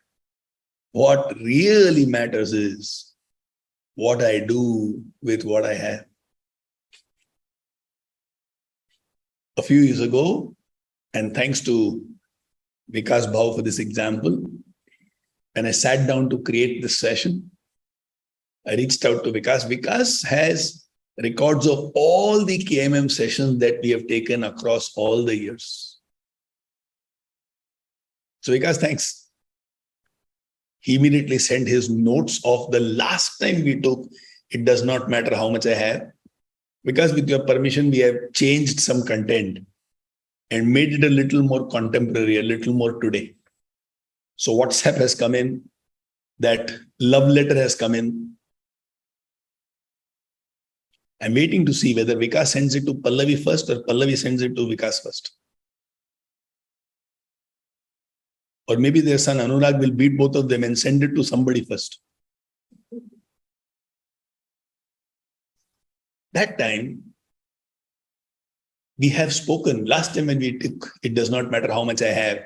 What really matters is what I do with what I have. A few years ago, and thanks to Vikas Bhau for this example, when I sat down to create this session, I reached out to Vikas. Vikas has records of all the KMM sessions that we have taken across all the years. So Vikas, thanks. He immediately sent his notes of the last time we took. It does not matter how much I have. Because with your permission, we have changed some content and made it a little more contemporary, a little more today. So WhatsApp has come in, that love letter has come in. I'm waiting to see whether Vikas sends it to Pallavi first or Pallavi sends it to Vikas first. Or maybe their son Anurag will beat both of them and send it to somebody first. That time, we have spoken, last time when we took, it does not matter how much I have,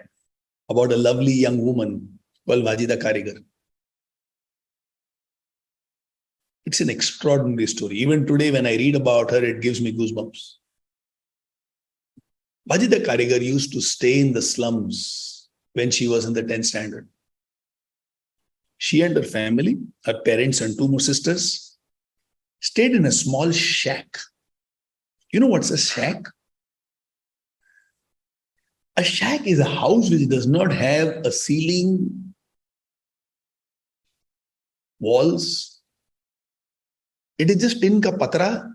about a lovely young woman called Vajida Karigar. It's an extraordinary story. Even today, when I read about her, it gives me goosebumps. Vajida Karigar used to stay in the slums when she was in the 10th standard. She and her family, her parents and two more sisters, stayed in a small shack. You know what's a shack? A shack is a house which does not have a ceiling, walls. It is just tin ka patra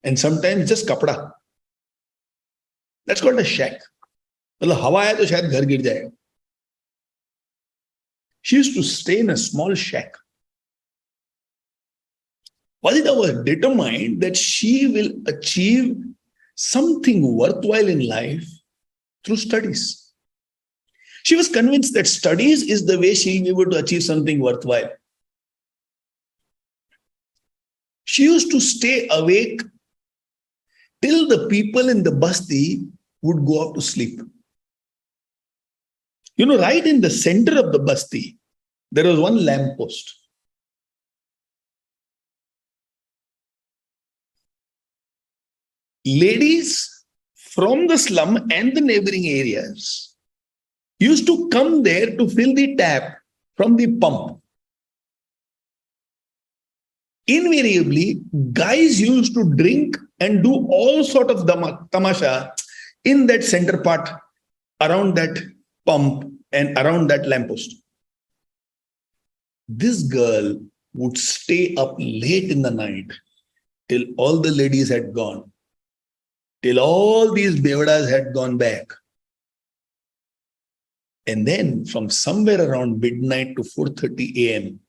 and sometimes just kapda. That's called a shack. मतलब हवा है तो शायद घर गिर जाएगा. She used to stay in a small shack. Vajida was determined that she will achieve something worthwhile in life through studies. She was convinced that studies is the way she'll be able to achieve something worthwhile. She used to stay awake till the people in the basti would go up to sleep. You know, right in the center of the basti, there was one lamp post. Ladies from the slum and the neighboring areas used to come there to fill the tap from the pump. Invariably, guys used to drink and do all sort of tamasha in that center part around that pump and around that lamppost. This girl would stay up late in the night till all the ladies had gone, till all these bevadas had gone back. And then from somewhere around midnight to 4:30 a.m.,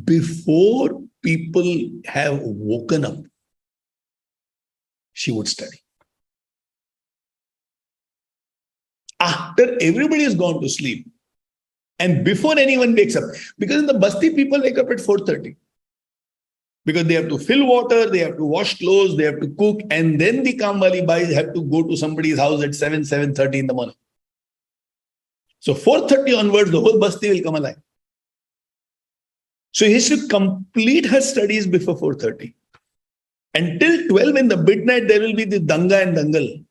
before people have woken up, she would study. After everybody has gone to sleep and before anyone wakes up, because in the basti people wake up at 4:30. Because they have to fill water, they have to wash clothes, they have to cook, and then the Kamwali boys have to go to somebody's house at 7:30 in the morning. So 4:30 onwards, the whole basti will come alive. So he should complete her studies before 4:30. Until 12 in the midnight, there will be the danga and dangal.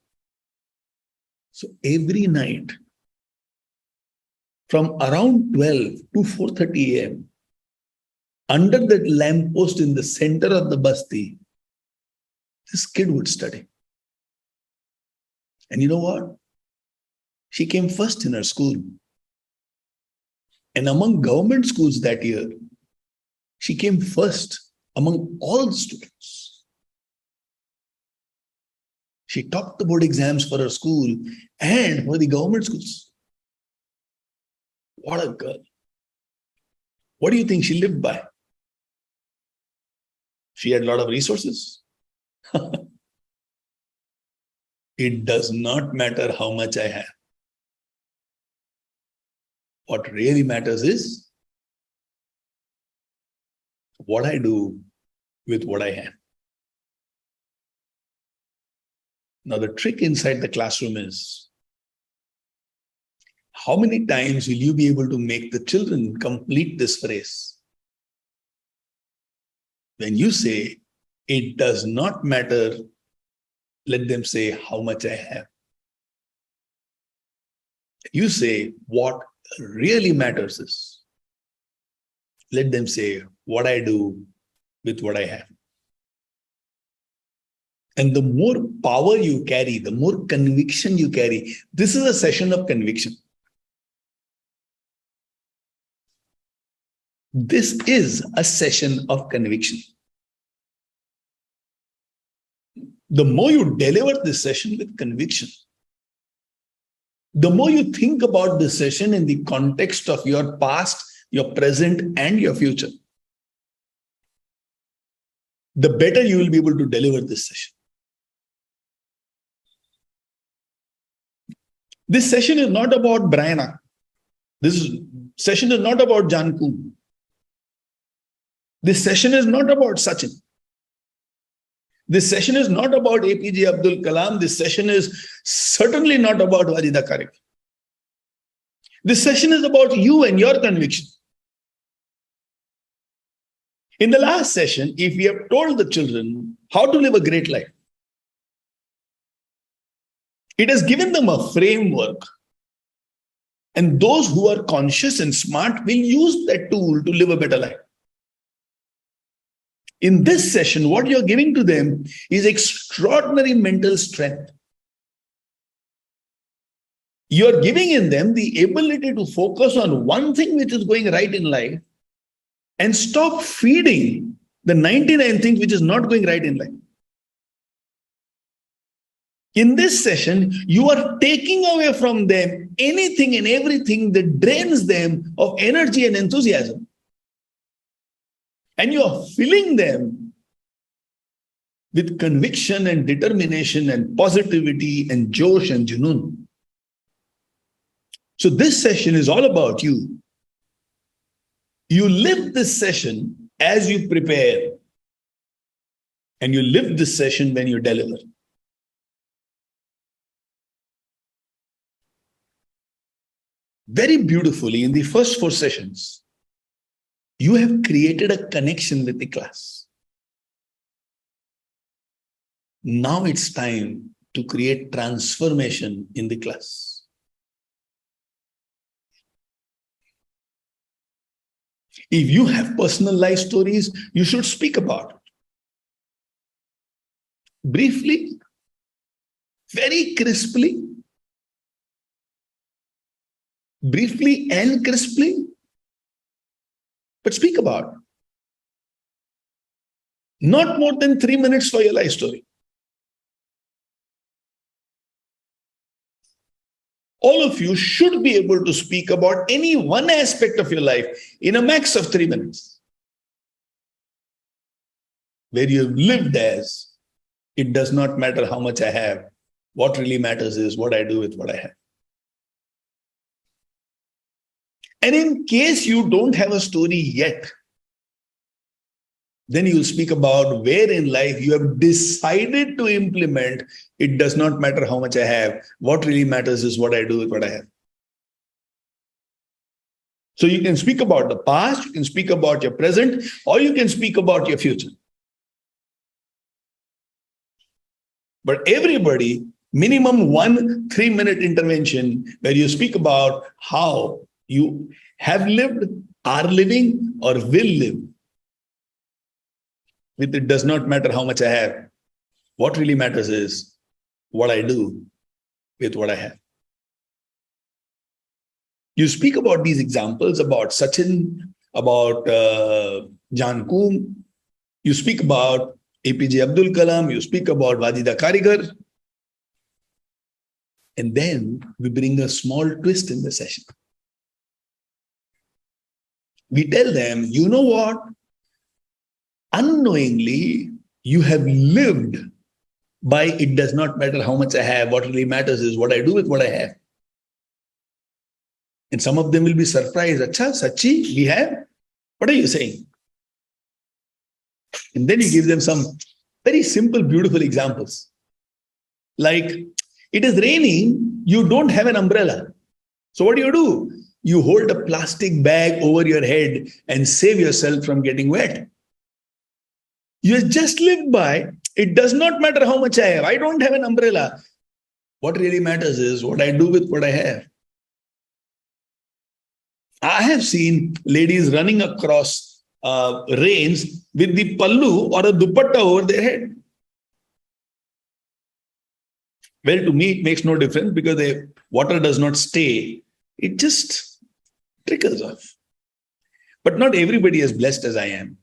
So every night, from around 12 to 4:30 a.m., under that lamppost in the center of the basti, this kid would study. And you know what? She came first in her school. And among government schools that year, she came first among all the students. She topped the board exams for her school and for the government schools. What a girl. What do you think she lived by? She had a lot of resources. It does not matter how much I have. What really matters is what I do with what I have. Now, the trick inside the classroom is how many times will you be able to make the children complete this phrase? When you say, it does not matter, let them say how much I have. You say, what really matters is, let them say what I do with what I have. And the more power you carry, the more conviction you carry. This is a session of conviction. This is a session of conviction. The more you deliver this session with conviction, the more you think about this session in the context of your past, your present, and your future, the better you will be able to deliver this session. This session is not about Brianna. This session is not about Janku. This session is not about Sachin. This session is not about APJ Abdul Kalam. This session is certainly not about Wajida Karik. This session is about you and your conviction. In the last session, if we have told the children how to live a great life, it has given them a framework. And those who are conscious and smart will use that tool to live a better life. In this session, what you're giving to them is extraordinary mental strength. You're giving in them the ability to focus on one thing which is going right in life and stop feeding the 99 things which is not going right in life. In this session, you are taking away from them anything and everything that drains them of energy and enthusiasm. And you are filling them with conviction and determination and positivity and josh and junoon. So this session is all about you. You live this session as you prepare. And you live this session when you deliver. Very beautifully, in the first 4 sessions, you have created a connection with the class. Now it's time to create transformation in the class. If you have personal life stories, you should speak about it. Briefly, very crisply, briefly and crisply, but speak about it. Not more than 3 minutes for your life story. All of you should be able to speak about any one aspect of your life in a max of 3 minutes. Where you have lived as, it does not matter how much I have. What really matters is what I do with what I have. And in case you don't have a story yet, then you will speak about where in life you have decided to implement, it does not matter how much I have. What really matters is what I do with what I have. So you can speak about the past, you can speak about your present, or you can speak about your future. But everybody, minimum 1 3-minute intervention where you speak about how you have lived, are living, or will live. With it does not matter how much I have. What really matters is what I do with what I have. You speak about these examples, about Sachin, about Janku. You speak about APJ Abdul Kalam. You speak about Wajida Karigar. And then we bring a small twist in the session. We tell them, you know what? Unknowingly, you have lived by it does not matter how much I have. What really matters is what I do with what I have. And some of them will be surprised. Acha, Sachi, we have? What are you saying? And then you give them some very simple, beautiful examples. Like, it is raining, you don't have an umbrella. So what do? You hold a plastic bag over your head and save yourself from getting wet. You have just lived by, it does not matter how much I have. I don't have an umbrella. What really matters is what I do with what I have. I have seen ladies running across rains with the pallu or a dupatta over their head. Well, to me, it makes no difference because the water does not stay. It just trickles off. But not everybody is blessed as I am.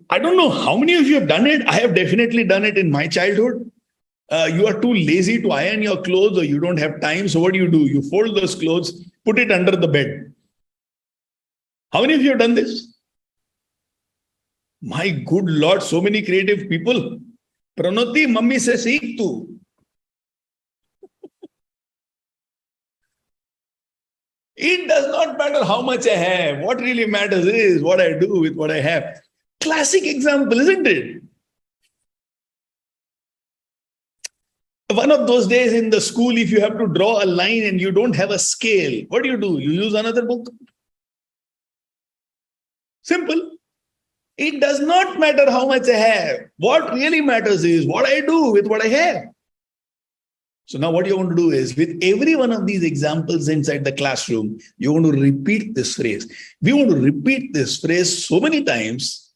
I don't know how many of you have done it. I have definitely done it in my childhood. You are too lazy to iron your clothes or you don't have time. So what do? You fold those clothes, put it under the bed. How many of you have done this? My good Lord, so many creative people. Pranoti, mummy se seek tu. It does not matter how much I have. What really matters is what I do with what I have. Classic example, isn't it? One of those days in the school, if you have to draw a line and you don't have a scale, what do? You use another book. Simple. It does not matter how much I have. What really matters is what I do with what I have. So now what you want to do is, with every one of these examples inside the classroom, you want to repeat this phrase. We want to repeat this phrase so many times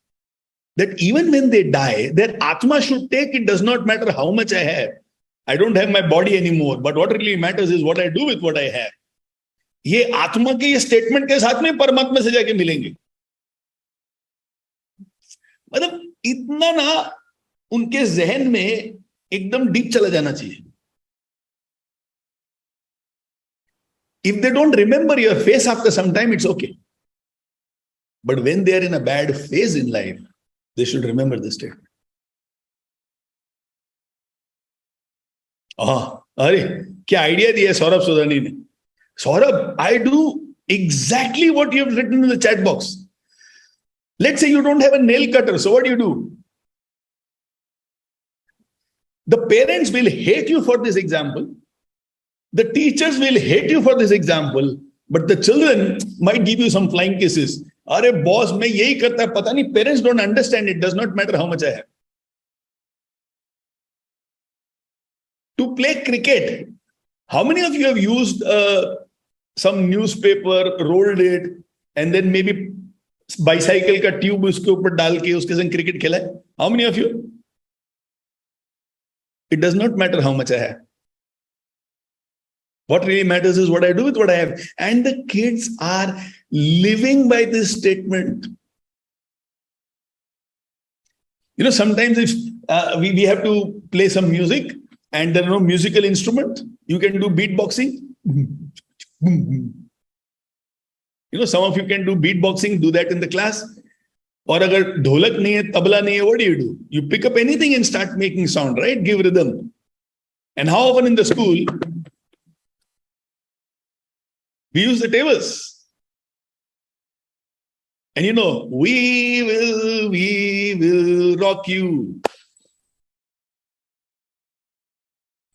that even when they die, their Atma should take, it does not matter how much I have. I don't have my body anymore, but what really matters is what I do with what I have. ये आत्मा के ये statement के साथ में परमात्मा से जाके मिलेंगे. मतलब इतना ना उनके जहन में एकदम डीप चला जाना चाहिए. If they don't remember your face after some time, it's okay. But when they are in a bad phase in life, they should remember this statement. अरे क्या आइडिया दिया सौरभ सुदानी ने. Saurabh, I do exactly what you have written in the chat box. Let's say you don't have a nail cutter, so what do? The parents will hate you for this example. The teachers will hate you for this example, but the children might give you some flying kisses. अरे boss, मैं यही करता है, पता नहीं. Parents don't understand. It does not matter how much I have. To play cricket, how many of you have used some newspaper, rolled it, and then maybe bicycle का tube उसके ऊपर डाल के उसके संग cricket खेला है? How many of you? It does not matter how much I have. What really matters is what I do with what I have. And the kids are living by this statement. You know, sometimes if we have to play some music and there are no musical instrument, you can do beatboxing. You know, some of you can do beatboxing, do that in the class. Or agar dholak nahi hai, tabla nahi hai, what do? You pick up anything and start making sound, right? Give rhythm. And how often in the school, we use the tables. And you know, we will rock you.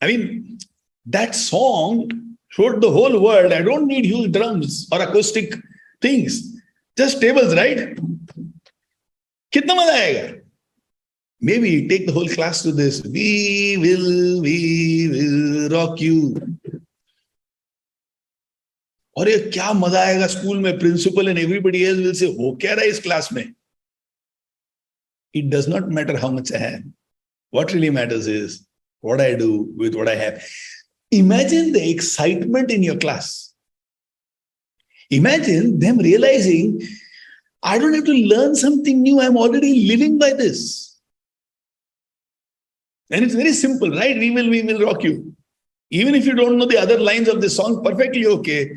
I mean, that song showed the whole world. I don't need huge drums or acoustic things. Just tables, right? Kitna maza aayega? Maybe take the whole class to this. We will rock you. और ये क्या मजा आएगा school में. Principal and everybody else will say हो क्या रहा है इस क्लास में. It does not matter how much I have. What really matters is what I do with what I have. Imagine the excitement in your class. Imagine them realizing, I don't have to learn something new. I'm already living by this. And it's very simple, right? We will rock you. Even if you don't know the other lines of this song, perfectly okay.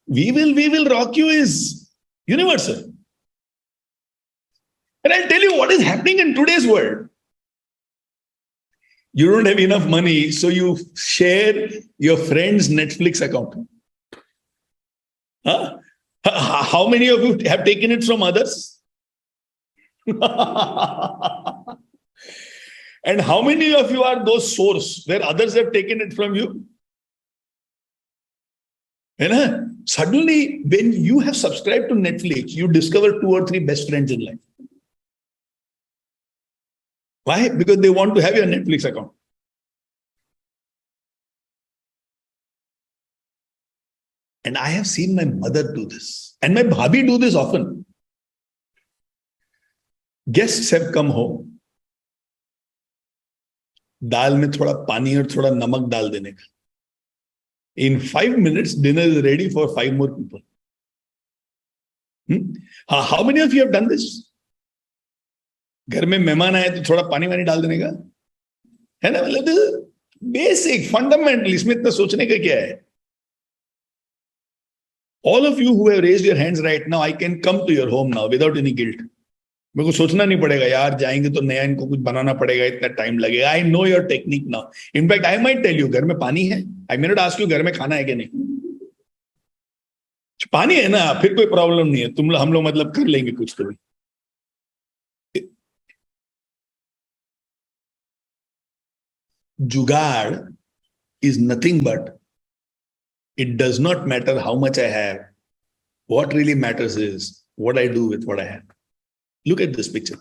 We will rock you is universal. And I'll tell you what is happening in today's world. You don't have enough money, so you share your friend's Netflix account. Huh? How many of you have taken it from others? And how many of you are those source where others have taken it from you? And suddenly, when you have subscribed to Netflix, you discover 2 or 3 best friends in life. Why? Because they want to have your Netflix account. And I have seen my mother do this. And my bhabhi do this often. Guests have come home. दाल में थोड़ा पानी और थोड़ा नमक डाल देने का. In 5 minutes, dinner is ready for 5 more people. How many of you have done this? घर में मेहमान आए तो थोड़ा पानी वानी डाल देने का, है ना? मतलब बेसिक फंडामेंटल, इसमें इतना सोचने का क्या है? All of you who have raised your hands right now, I can come to your home now without any guilt. मेरे को सोचना नहीं पड़ेगा यार, जाएंगे तो नया इनको कुछ बनाना पड़ेगा, इतना टाइम लगेगा. I know your technique now. In fact I might tell you, घर में पानी है. I may not ask you घर में खाना है कि नहीं. पानी है ना, फिर कोई प्रॉब्लम नहीं है. हम लोग मतलब कर लेंगे कुछ तो भी. जुगाड़ is nothing but it does not matter how much I have. What really matters is what I do with what I have. Look at this picture.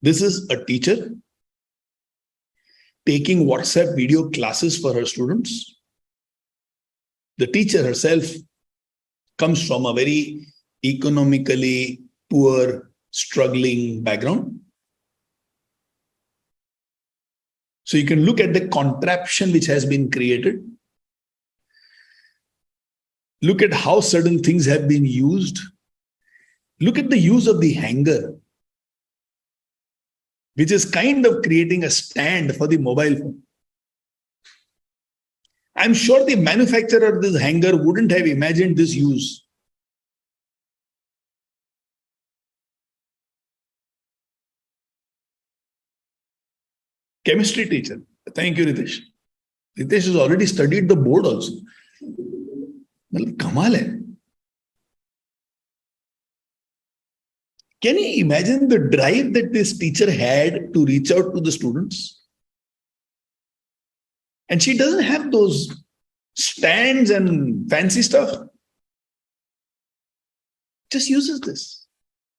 This is a teacher taking WhatsApp video classes for her students. The teacher herself comes from a very economically poor, struggling background. So you can look at the contraption which has been created. Look at how certain things have been used. Look at the use of the hanger, which is kind of creating a stand for the mobile phone. I'm sure the manufacturer of this hanger wouldn't have imagined this use. Chemistry teacher. Thank you, Ritesh. Ritesh has already studied the board also. Kamal hai. Can you imagine the drive that this teacher had to reach out to the students? And she doesn't have those stands and fancy stuff. Just uses this.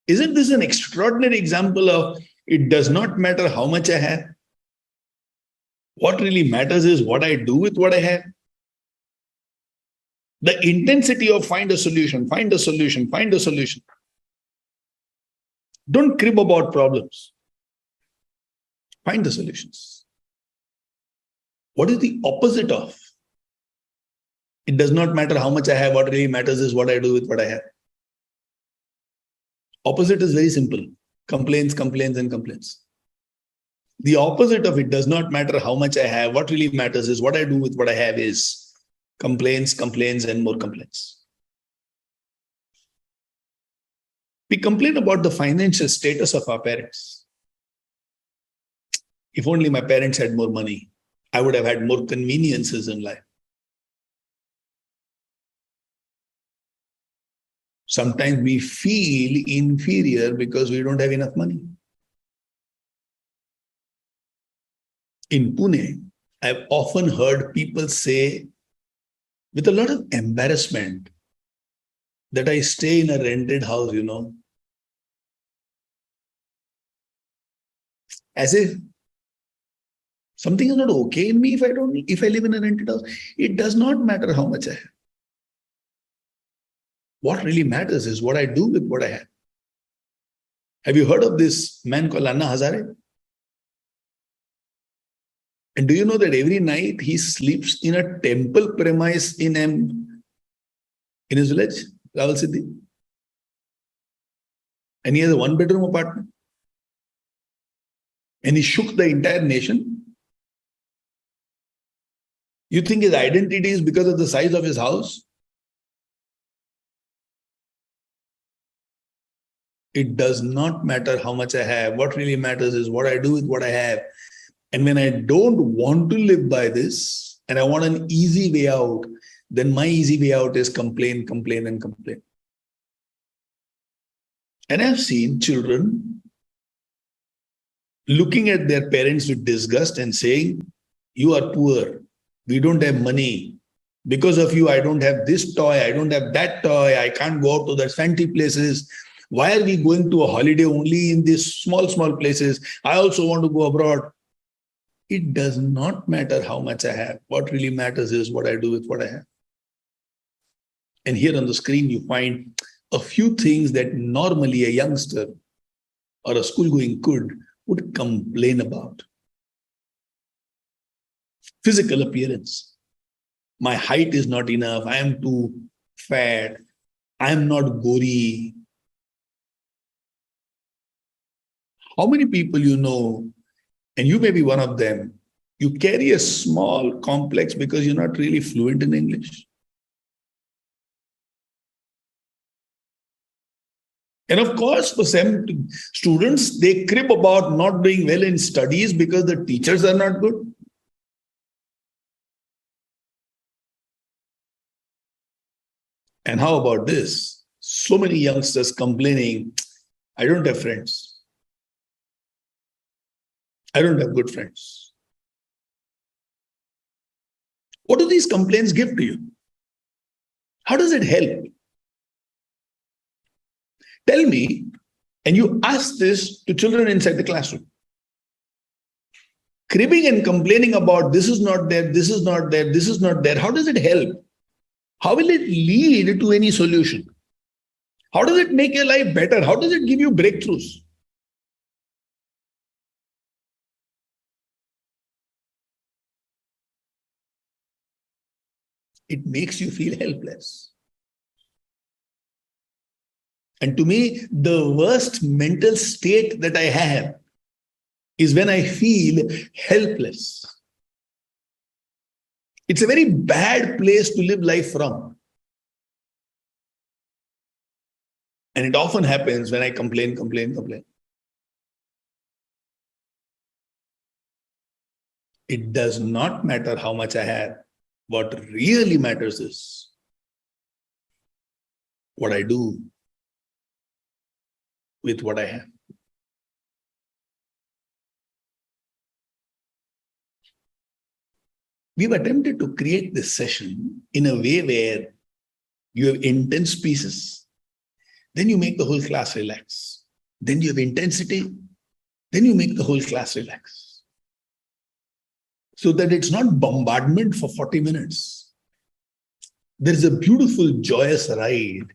Isn't this an extraordinary example of it does not matter how much I have? What really matters is what I do with what I have. The intensity of find a solution, find a solution, find a solution. Don't crib about problems. Find the solutions. What is the opposite of? It does not matter how much I have. What really matters is what I do with what I have. Opposite is very simple. Complaints, complaints, and complaints. The opposite of it does not matter how much I have. What really matters is what I do with what I have is complaints, complaints, and more complaints. We complain about the financial status of our parents. If only my parents had more money, I would have had more conveniences in life. Sometimes we feel inferior because we don't have enough money. In Pune, I've often heard people say with a lot of embarrassment that I stay in a rented house, as if something is not okay in me if I live in a rented house. It does not matter how much I have. What really matters is what I do with what I have. Have you heard of this man called Anna Hazare? And do you know that every night he sleeps in a temple premise in his village, Rawal Siddhi? And he has a 1-bedroom apartment. And he shook the entire nation. You think his identity is because of the size of his house? It does not matter how much I have. What really matters is what I do with what I have. And when I don't want to live by this, and I want an easy way out, then my easy way out is complain, complain, and complain. And I've seen children looking at their parents with disgust and saying, you are poor. We don't have money. Because of you, I don't have this toy. I don't have that toy. I can't go out to the fancy places. Why are we going to a holiday only in these small, small places? I also want to go abroad. It does not matter how much I have. What really matters is what I do with what I have. And here on the screen, you find a few things that normally a youngster or a school-going kid would complain about. Physical appearance. My height is not enough. I am too fat. I am not gory. How many people you know, and you may be one of them, you carry a small complex because you're not really fluent in English? And of course, for some students, they crib about not doing well in studies because the teachers are not good. And how about this? So many youngsters complaining, I don't have friends. I don't have good friends. What do these complaints give to you? How does it help? Tell me, and you ask this to children inside the classroom. Cribbing and complaining about this is not there, this is not there, this is not there. How does it help? How will it lead to any solution? How does it make your life better? How does it give you breakthroughs? It makes you feel helpless. And to me, the worst mental state that I have is when I feel helpless. It's a very bad place to live life from. And it often happens when I complain. It does not matter how much I have. What really matters is what I do with what I have. We've attempted to create this session in a way where you have intense pieces, then you make the whole class relax. Then you have intensity, then you make the whole class relax. So that it's not bombardment for 40 minutes. There is a beautiful, joyous ride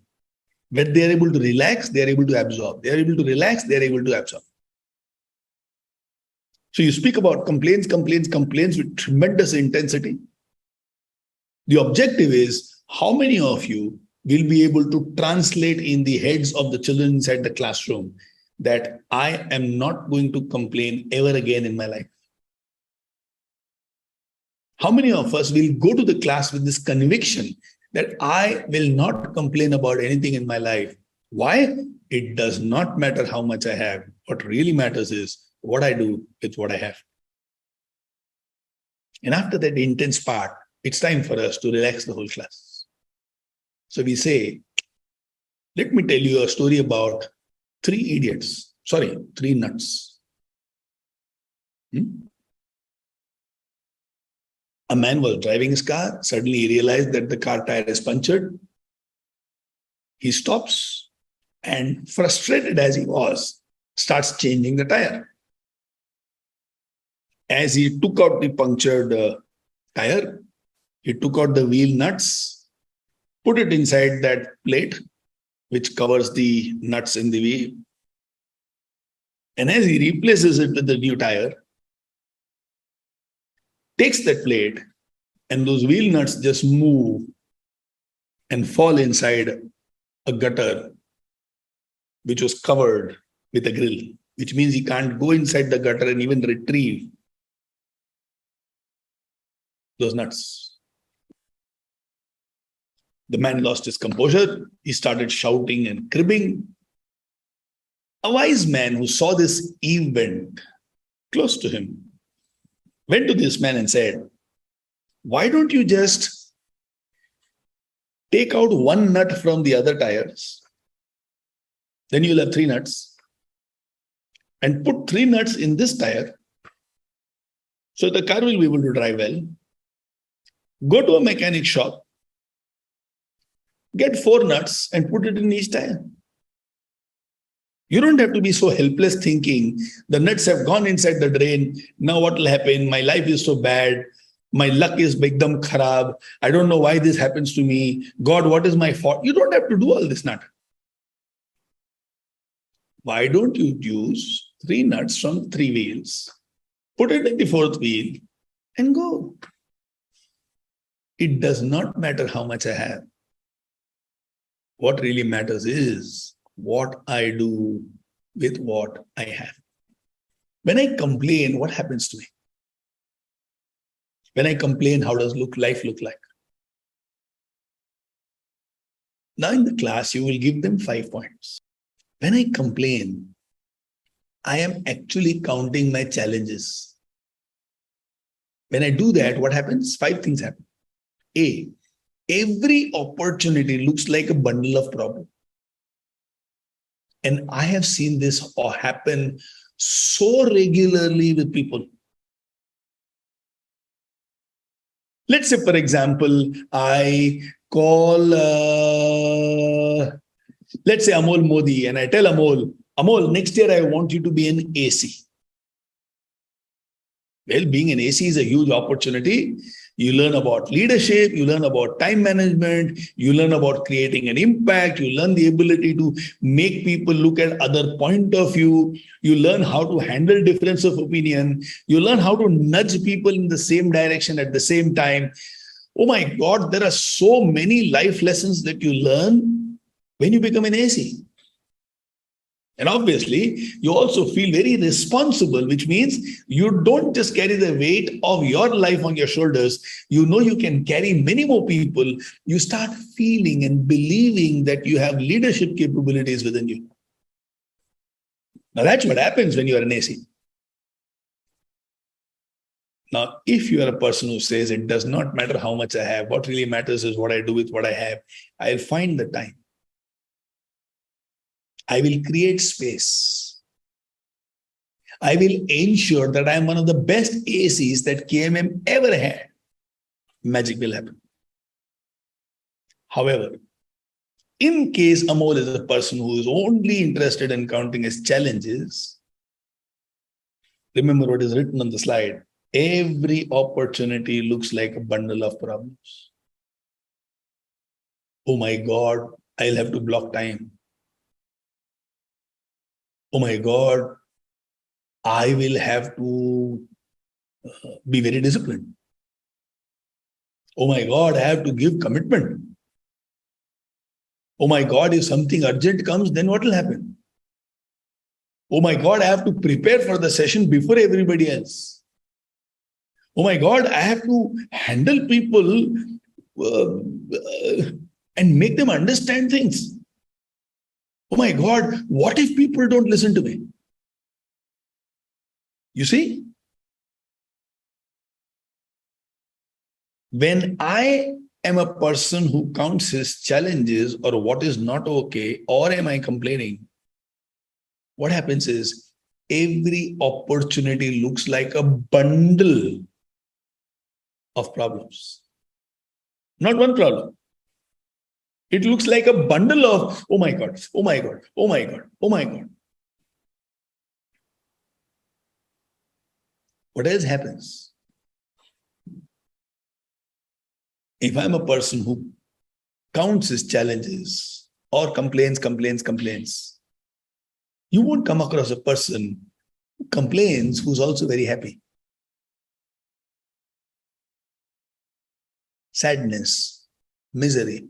where they are able to relax, they are able to absorb. They are able to relax, they are able to absorb. So you speak about complaints with tremendous intensity. The objective is how many of you will be able to translate in the heads of the children inside the classroom that I am not going to complain ever again in my life. How many of us will go to the class with this conviction that I will not complain about anything in my life? Why? It does not matter how much I have. What really matters is what I do with what I have. And after that intense part, it's time for us to relax the whole class. So we say, let me tell you a story about three nuts. A man was driving his car. Suddenly he realized that the car tire is punctured. He stops and, frustrated as he was, starts changing the tire. As he took out the punctured tire, he took out the wheel nuts, put it inside that plate, which covers the nuts in the wheel. And as he replaces it with the new tire, takes that plate, and those wheel nuts just move and fall inside a gutter, which was covered with a grill, which means he can't go inside the gutter and even retrieve those nuts. The man lost his composure. He started shouting and cribbing. A wise man who saw this event close to him went to this man and said, why don't you just take out one nut from the other tires? Then you'll have three nuts. And put three nuts in this tire, so the car will be able to drive well. Go to a mechanic shop, get 4 nuts and put it in each tire. You don't have to be so helpless thinking, the nuts have gone inside the drain. Now what will happen? My life is so bad. My luck is ekdam kharab. I don't know why this happens to me. God, what is my fault? You don't have to do all this nut. Why don't you use 3 nuts from 3 wheels, put it in the 4th wheel, and go? It does not matter how much I have. What really matters is what I do with what I have. When I complain, what happens to me? When I complain, how does life look like? Now in the class, you will give them 5 points. When I complain, I am actually counting my challenges. When I do that, what happens? 5 things happen. A, every opportunity looks like a bundle of problems. And I have seen this happen so regularly with people. Let's say, for example, I call, let's say Amol Modi, and I tell Amol, next year I want you to be an AC. Well, being an AC is a huge opportunity. You learn about leadership, you learn about time management, you learn about creating an impact, you learn the ability to make people look at other point of view, you learn how to handle difference of opinion, you learn how to nudge people in the same direction at the same time. Oh my God, there are so many life lessons that you learn when you become an AC. And obviously, you also feel very responsible, which means you don't just carry the weight of your life on your shoulders. You know you can carry many more people. You start feeling and believing that you have leadership capabilities within you. Now, that's what happens when you are an AC. Now, if you are a person who says it does not matter how much I have, what really matters is what I do with what I have, I'll find the time. I will create space. I will ensure that I am one of the best ACs that KMM ever had. Magic will happen. However, in case Amol is a person who is only interested in counting his challenges, remember what is written on the slide. Every opportunity looks like a bundle of problems. Oh my God, I'll have to block time. Oh my God, I will have to be very disciplined. Oh my God, I have to give commitment. Oh my God, if something urgent comes, then what will happen? Oh my God, I have to prepare for the session before everybody else. Oh my God, I have to handle people and make them understand things. Oh my God, what if people don't listen to me? You see? When I am a person who counts his challenges or what is not okay, or am I complaining, what happens is every opportunity looks like a bundle of problems. Not one problem. It looks like a bundle of, oh my God, oh my God, oh my God, oh my God. What else happens? If I'm a person who counts his challenges or complains, you won't come across a person who complains who's also very happy. Sadness, misery,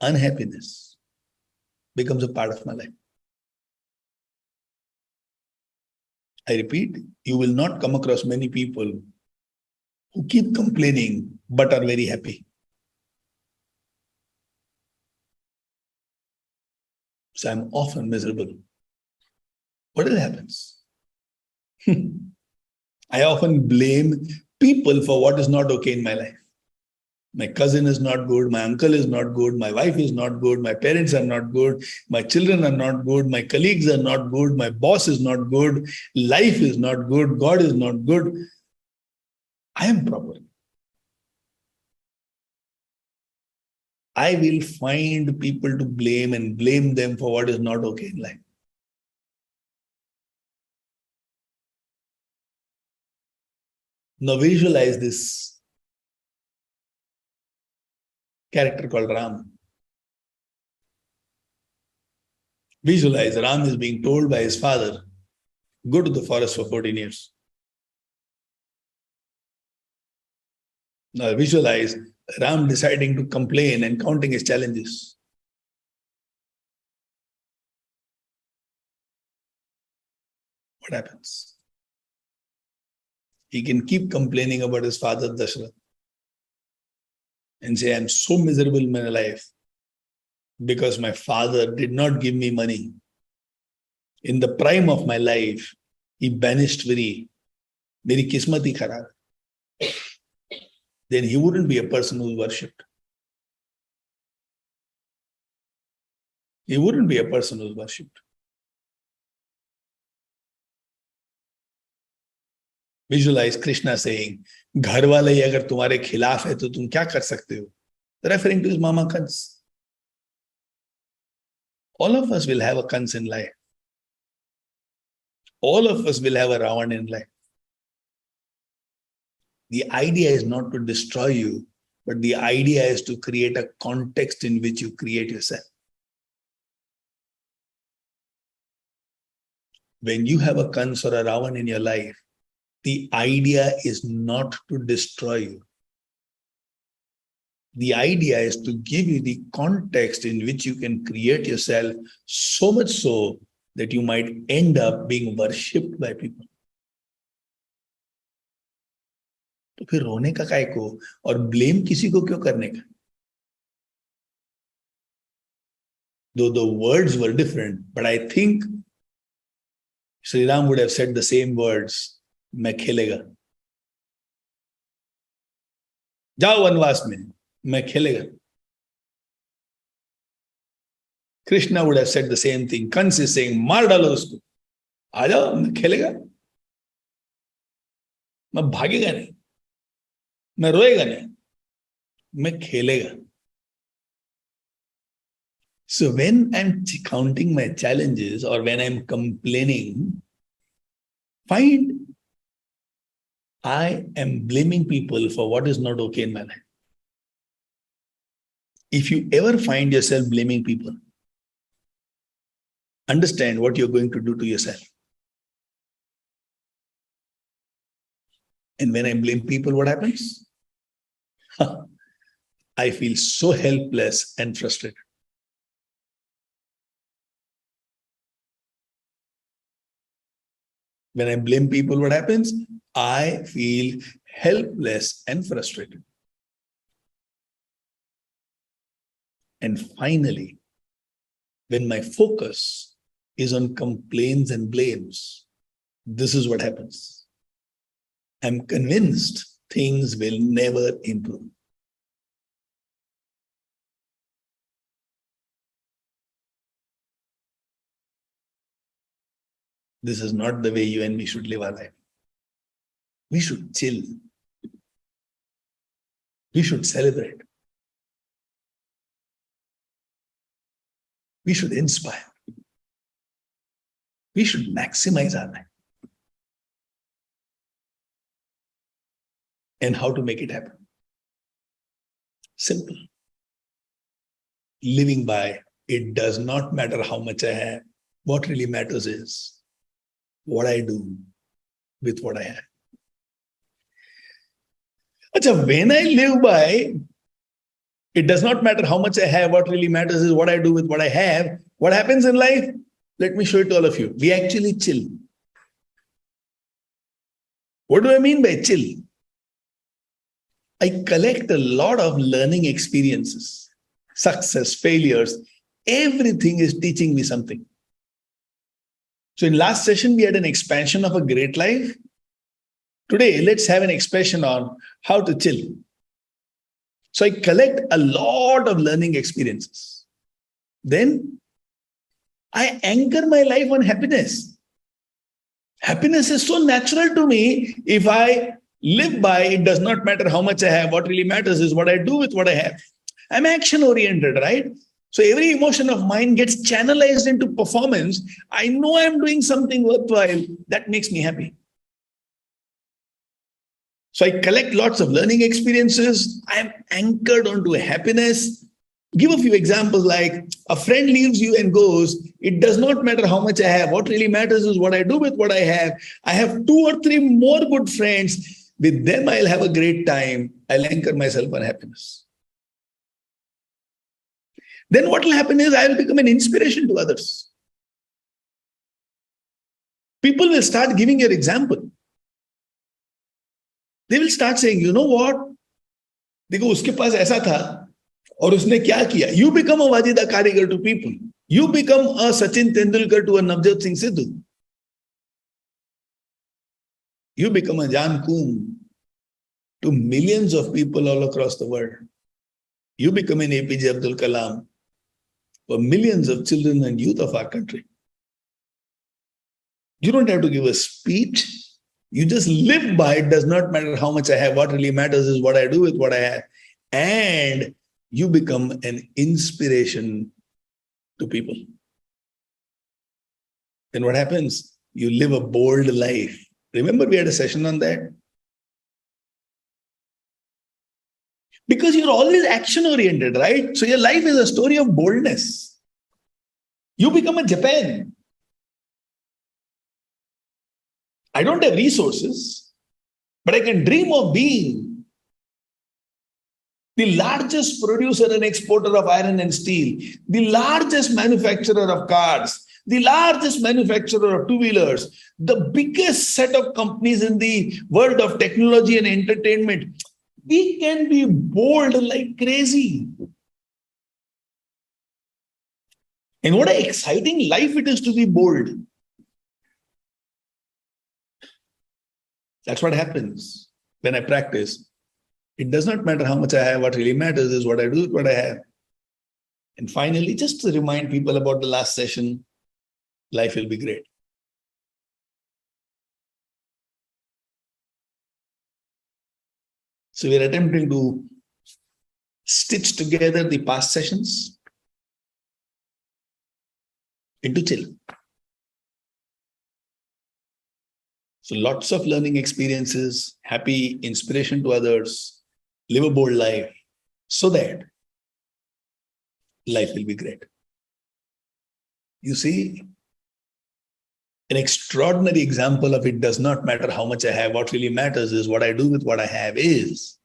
unhappiness becomes a part of my life. I repeat, you will not come across many people who keep complaining but are very happy. So I'm often miserable. What else happens? I often blame people for what is not okay in my life. My cousin is not good, my uncle is not good, my wife is not good, my parents are not good, my children are not good, my colleagues are not good, my boss is not good, life is not good, God is not good. I am proper. I will find people to blame and blame them for what is not okay in life. Now visualize this character called Ram. Visualize Ram is being told by his father, go to the forest for 14 years. Now visualize Ram deciding to complain and counting his challenges. What happens? He can keep complaining about his father Dashrath and say, I'm so miserable in my life because my father did not give me money. In the prime of my life, he banished me. Meri kismat hi kharab. Then he wouldn't be a person who's worshipped. He wouldn't be a person who's worshipped. Visualize Krishna saying, "Ghar wale hi agar tumhare khilaf hai, to tum kya kar sakte ho?" Referring to his mama Kans. All of us will have a Kans in life. All of us will have a Ravan in life. The idea is not to destroy you, but the idea is to create a context in which you create yourself. When you have a Kans or a Ravan in your life, the idea is not to destroy you. The idea is to give you the context in which you can create yourself, so much so that you might end up being worshipped by people. तो फिर रोने का काय को और blame किसी को क्यों करने का? Though the words were different, but I think Sri Ram would have said the same words. मैं खेलेगा, जाओ वनवास में, मैं खेलेगा. Krishna would have said the same thing. Kans is saying, मार डालो उसको, आ जाओ, मैं खेलेगा, मैं भागेगा नहीं, मैं रोएगा नहीं, मैं खेलेगा. So when I'm counting my challenges or when I'm complaining, find I am blaming people for what is not okay in my life. If you ever find yourself blaming people, understand what you're going to do to yourself. And when I blame people, what happens? I feel so helpless and frustrated. When I blame people, what happens? I feel helpless and frustrated. And finally, when my focus is on complaints and blames, this is what happens. I'm convinced things will never improve. This is not the way you and me should live our life. We should chill. We should celebrate. We should inspire. We should maximize our life. And how to make it happen? Simple. Living by, it does not matter how much I have. What really matters is what I do with what I have. Achha, when I live by, it does not matter how much I have. What really matters is what I do with what I have. What happens in life? Let me show it to all of you. We actually chill. What do I mean by chill? I collect a lot of learning experiences, success, failures. Everything is teaching me something. So in last session, we had an expansion of a great life. Today, let's have an expansion on how to chill. So I collect a lot of learning experiences. Then I anchor my life on happiness. Happiness is so natural to me. If I live by, it does not matter how much I have. What really matters is what I do with what I have. I'm action-oriented, right? So every emotion of mine gets channelized into performance. I know I'm doing something worthwhile. That makes me happy. So I collect lots of learning experiences. I am anchored onto happiness. Give a few examples like a friend leaves you and goes, it does not matter how much I have. What really matters is what I do with what I have. I have 2 or 3 more good friends. With them, I'll have a great time. I'll anchor myself on happiness. Then what will happen is I will become an inspiration to others. People will start giving your example. They will start saying, you know what? देखो उसके पास ऐसा था और उसने क्या किया. You become a Wajida Karigar to people. You become a Sachin Tendulkar to a Navjot Singh Sidhu. You become a Jan Koum to millions of people all across the world. You become an APJ Abdul Kalam for millions of children and youth of our country. You don't have to give a speech. You just live by it. Does not matter how much I have. What really matters is what I do with what I have. And you become an inspiration to people. Then what happens? You live a bold life. Remember, we had a session on that. Because you're always action-oriented, right? So your life is a story of boldness. You become a Japan. I don't have resources, but I can dream of being the largest producer and exporter of iron and steel, the largest manufacturer of cars, the largest manufacturer of two-wheelers, the biggest set of companies in the world of technology and entertainment. We can be bold like crazy. And what an exciting life it is to be bold. That's what happens when I practice. It does not matter how much I have. What really matters is what I do with what I have. And finally, just to remind people about the last session, life will be great. So we're attempting to stitch together the past sessions into chill. So lots of learning experiences, happy inspiration to others, live a bold life so that life will be great. You see, an extraordinary example of it does not matter how much I have. What really matters is what I do with what I have is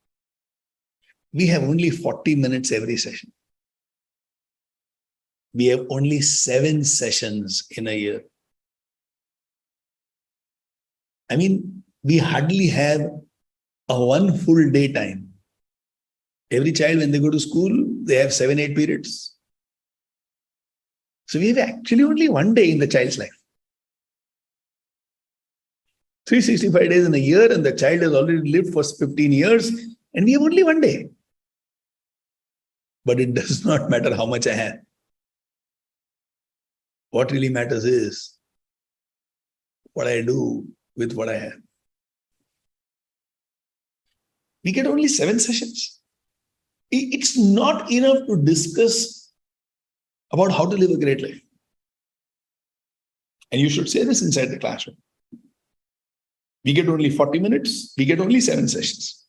we have only 40 minutes every session. We have only 7 sessions in a year. I mean, we hardly have a 1 full day time. Every child, when they go to school, they have 7-8 periods. So we have actually only 1 day in the child's life. 365 days in a year, and the child has already lived for 15 years, and we have only 1 day. But it does not matter how much I have. What really matters is what I do with what I have. We get only 7 sessions. It's not enough to discuss about how to live a great life. And you should say this inside the classroom. We get only 40 minutes. We get only 7 sessions.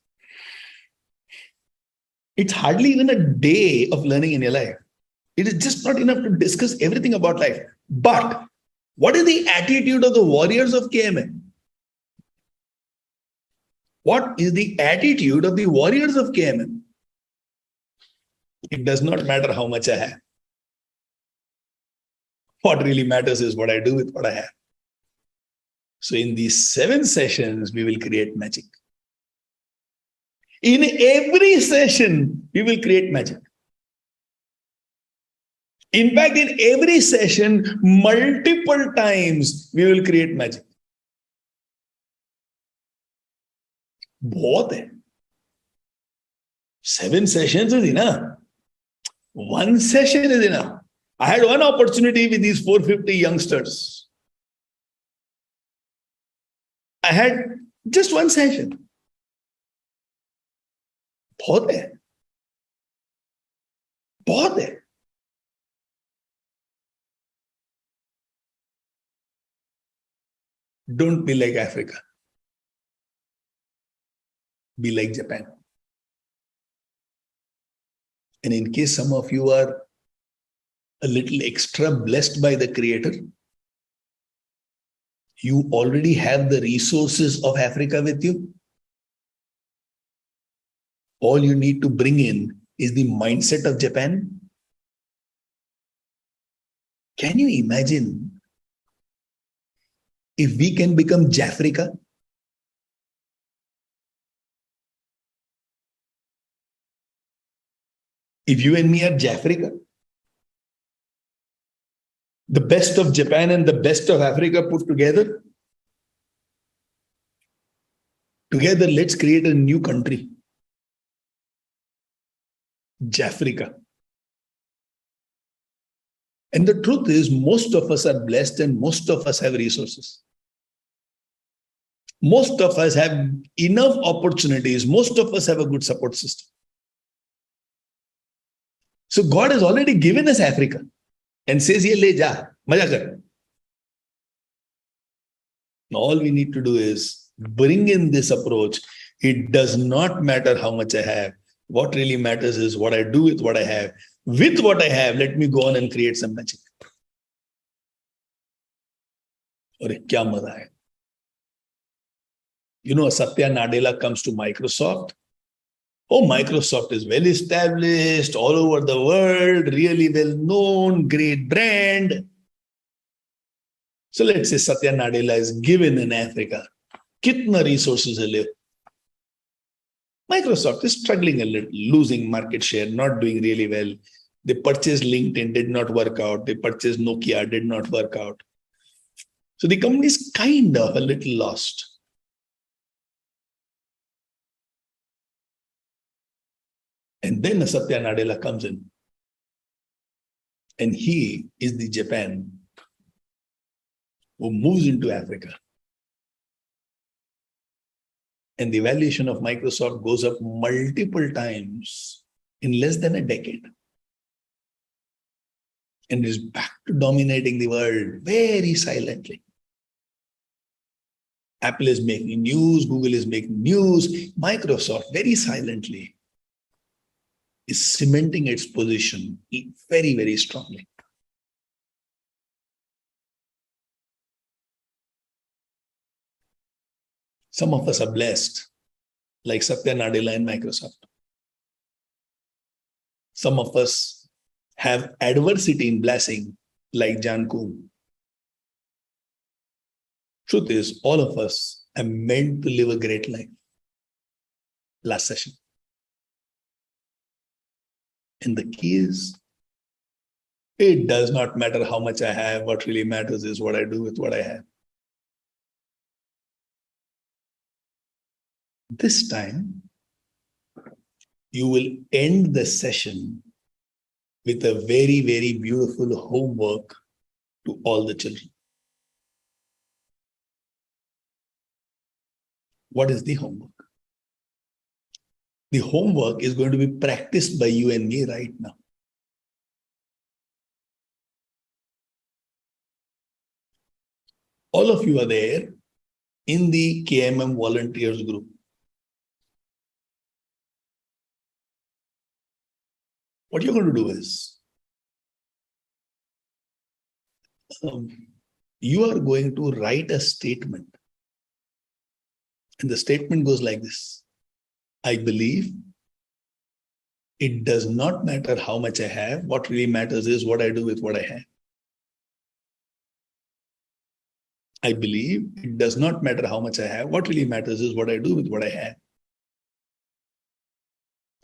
It's hardly even a day of learning in your life. It is just not enough to discuss everything about life. But what is the attitude of the warriors of KMM? What is the attitude of the warriors of KMM? It does not matter how much I have. What really matters is what I do with what I have. So in these 7 sessions, we will create magic. In every session, we will create magic. In fact, in every session, multiple times, we will create magic. बहुत है. 7 sessions is enough. 1 session is enough. I had one opportunity with these 450 youngsters. I had just 1 session. बहुत है. बहुत है. Don't be like Africa. be like Japan. And in case some of you are a little extra blessed by the Creator, you already have the resources of Africa with you. All you need to bring in is the mindset of Japan. Can you imagine if we can become Jafrica? If you and me are Jafrica, the best of Japan and the best of Africa put together, let's create a new country, Jafrica. And the truth is, most of us are blessed and most of us have resources. Most of us have enough opportunities. Most of us have a good support system. So God has already given us Africa and says, "Ye le ja, maja kar." All we need to do is bring in this approach. It does not matter how much I have. What really matters is what I do with what I have. With what I have, let me go on and create some magic. Aur kya maza hai. You know, Satya Nadella comes to Microsoft. Oh, Microsoft is well established all over the world, really well known, great brand. So let's say Satya Nadella is given in Africa. Kitna resources hai le. Microsoft is struggling a little, losing market share, not doing really well. They purchased LinkedIn, did not work out. They purchased Nokia, did not work out. So the company is kind of a little lost. And then Satya Nadella comes in. And he is the Japan who moves into Africa. And the valuation of Microsoft goes up multiple times in less than a decade. And is back to dominating the world very silently. Apple is making news, Google is making news, Microsoft very silently is cementing its position very, very strongly. Some of us are blessed, like Satya Nadella and Microsoft. Some of us have adversity in blessing, like Jan Kuhn. Truth is, all of us are meant to live a great life. Last session. And the key is, it does not matter how much I have. What really matters is what I do with what I have. This time, you will end the session with a very, very beautiful homework to all the children. What is the homework? The homework is going to be practiced by you and me right now. All of you are there in the KMM volunteers group. What you're going to do is, you are going to write a statement. And the statement goes like this. I believe it does not matter how much I have. What really matters is what I do with what I have. I believe it does not matter how much I have. What really matters is what I do with what I have.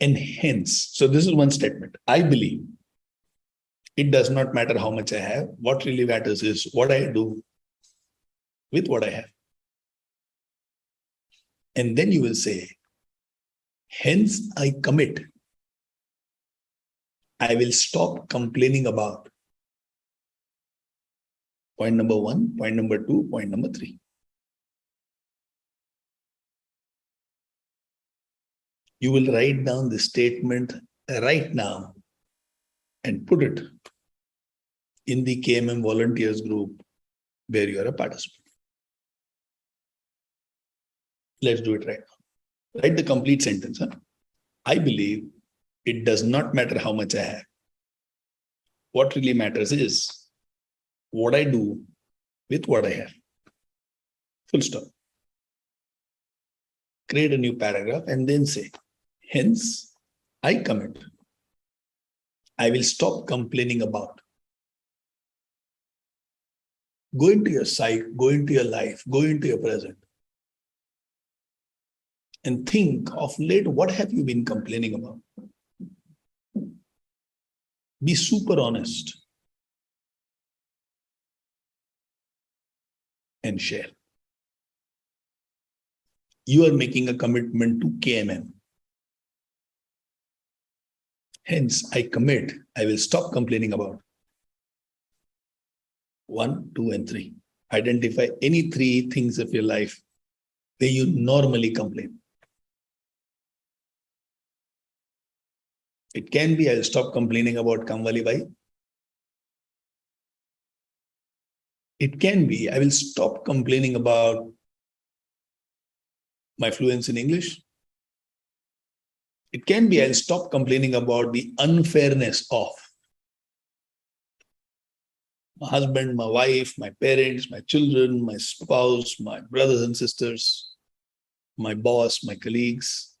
And hence, so this is one statement. I believe it does not matter how much I have. What really matters is what I do with what I have. And then you will say, hence I commit. I will stop complaining about point number 1, point number 2, point number 3. You will write down the statement right now and put it in the KMM volunteers group where you are a participant. Let's do it right now. Write the complete sentence. Huh? I believe it does not matter how much I have. What really matters is what I do with what I have. Full stop. Create a new paragraph and then say, hence, I commit. I will stop complaining about. Go into your psyche, go into your life, go into your present. And think of late, what have you been complaining about? Be super honest and share. You are making a commitment to KMM. Hence, I commit, I will stop complaining about. 1, 2, and 3. Identify any 3 things of your life where you normally complain. It can be, I'll stop complaining about Kamwali Bai. It can be, I will stop complaining about my fluency in English. It can be, I'll stop complaining about the unfairness of my husband, my wife, my parents, my children, my spouse, my brothers and sisters, my boss, my colleagues.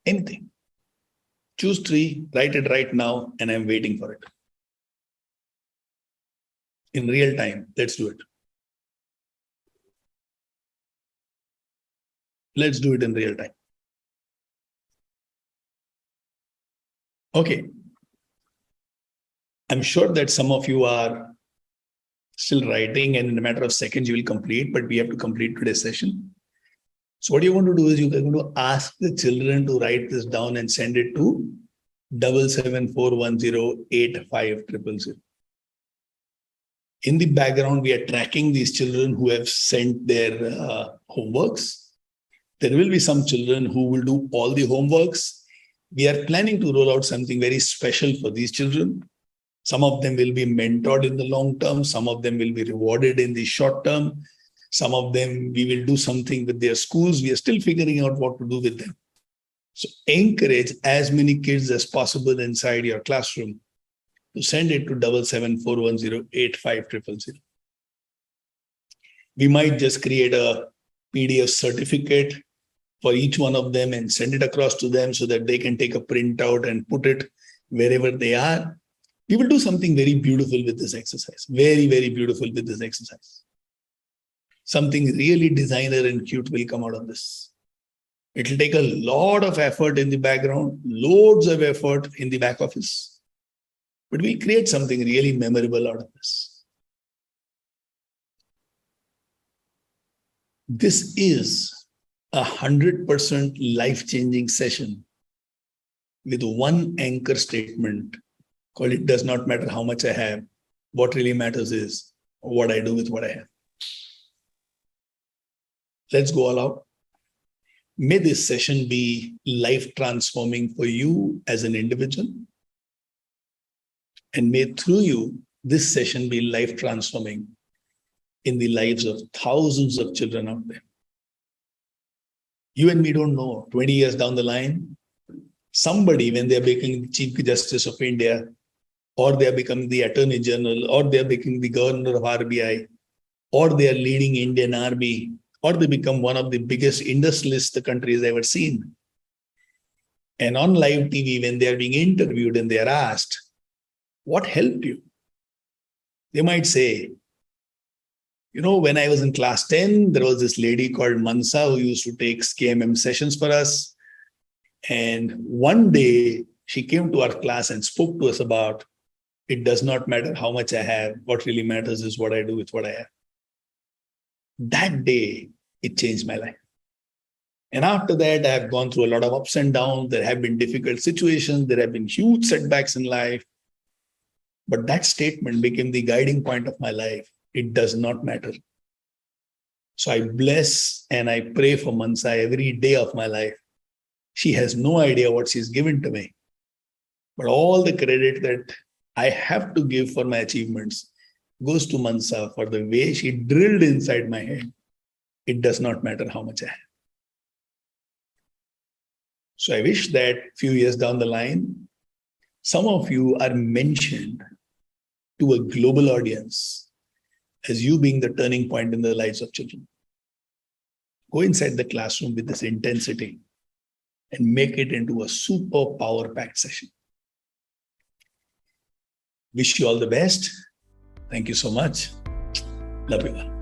Anything. Choose 3, write it right now, and I'm waiting for it. In real time, let's do it. Let's do it in real time. Okay. I'm sure that some of you are still writing, and in a matter of seconds, you will complete, but we have to complete today's session. So what you're going to do is you're going to ask the children to write this down and send it to 7741085000. In the background, we are tracking these children who have sent their homeworks. There will be some children who will do all the homeworks. We are planning to roll out something very special for these children. Some of them will be mentored in the long term. Some of them will be rewarded in the short term. Some of them, we will do something with their schools. We are still figuring out what to do with them. So encourage as many kids as possible inside your classroom to send it to 7741085000. We might just create a PDF certificate for each one of them and send it across to them so that they can take a printout and put it wherever they are. We will do something very beautiful with this exercise. Very, very beautiful with this exercise. Something really designer and cute will come out of this. It will take a lot of effort in the background, loads of effort in the back office. But we'll create something really memorable out of this. This is 100% life-changing session with one anchor statement called "It does not matter how much I have. What really matters is what I do with what I have." Let's go all out. May this session be life-transforming for you as an individual. And may through you, this session be life-transforming in the lives of thousands of children out there. You and me don't know, 20 years down the line, somebody, when they're becoming the Chief Justice of India, or they're becoming the Attorney General, or they're becoming the Governor of RBI, or they're leading Indian Army, or they become one of the biggest industrialists the country has ever seen. And on live TV, when they're being interviewed and they're asked, what helped you? They might say, you know, when I was in class 10, there was this lady called Mansa who used to take KMM sessions for us. And one day she came to our class and spoke to us about, it does not matter how much I have. What really matters is what I do with what I have. That day, it changed my life. And after that, I have gone through a lot of ups and downs. There have been difficult situations. There have been huge setbacks in life. But that statement became the guiding point of my life. It does not matter. So I bless and I pray for Mansa every day of my life. She has no idea what she's given to me. But all the credit that I have to give for my achievements goes to Mansa for the way she drilled inside my head. It does not matter how much I have. So I wish that few years down the line, some of you are mentioned to a global audience as you being the turning point in the lives of children. Go inside the classroom with this intensity and make it into a super power-packed session. Wish you all the best. Thank you so much. Love you all.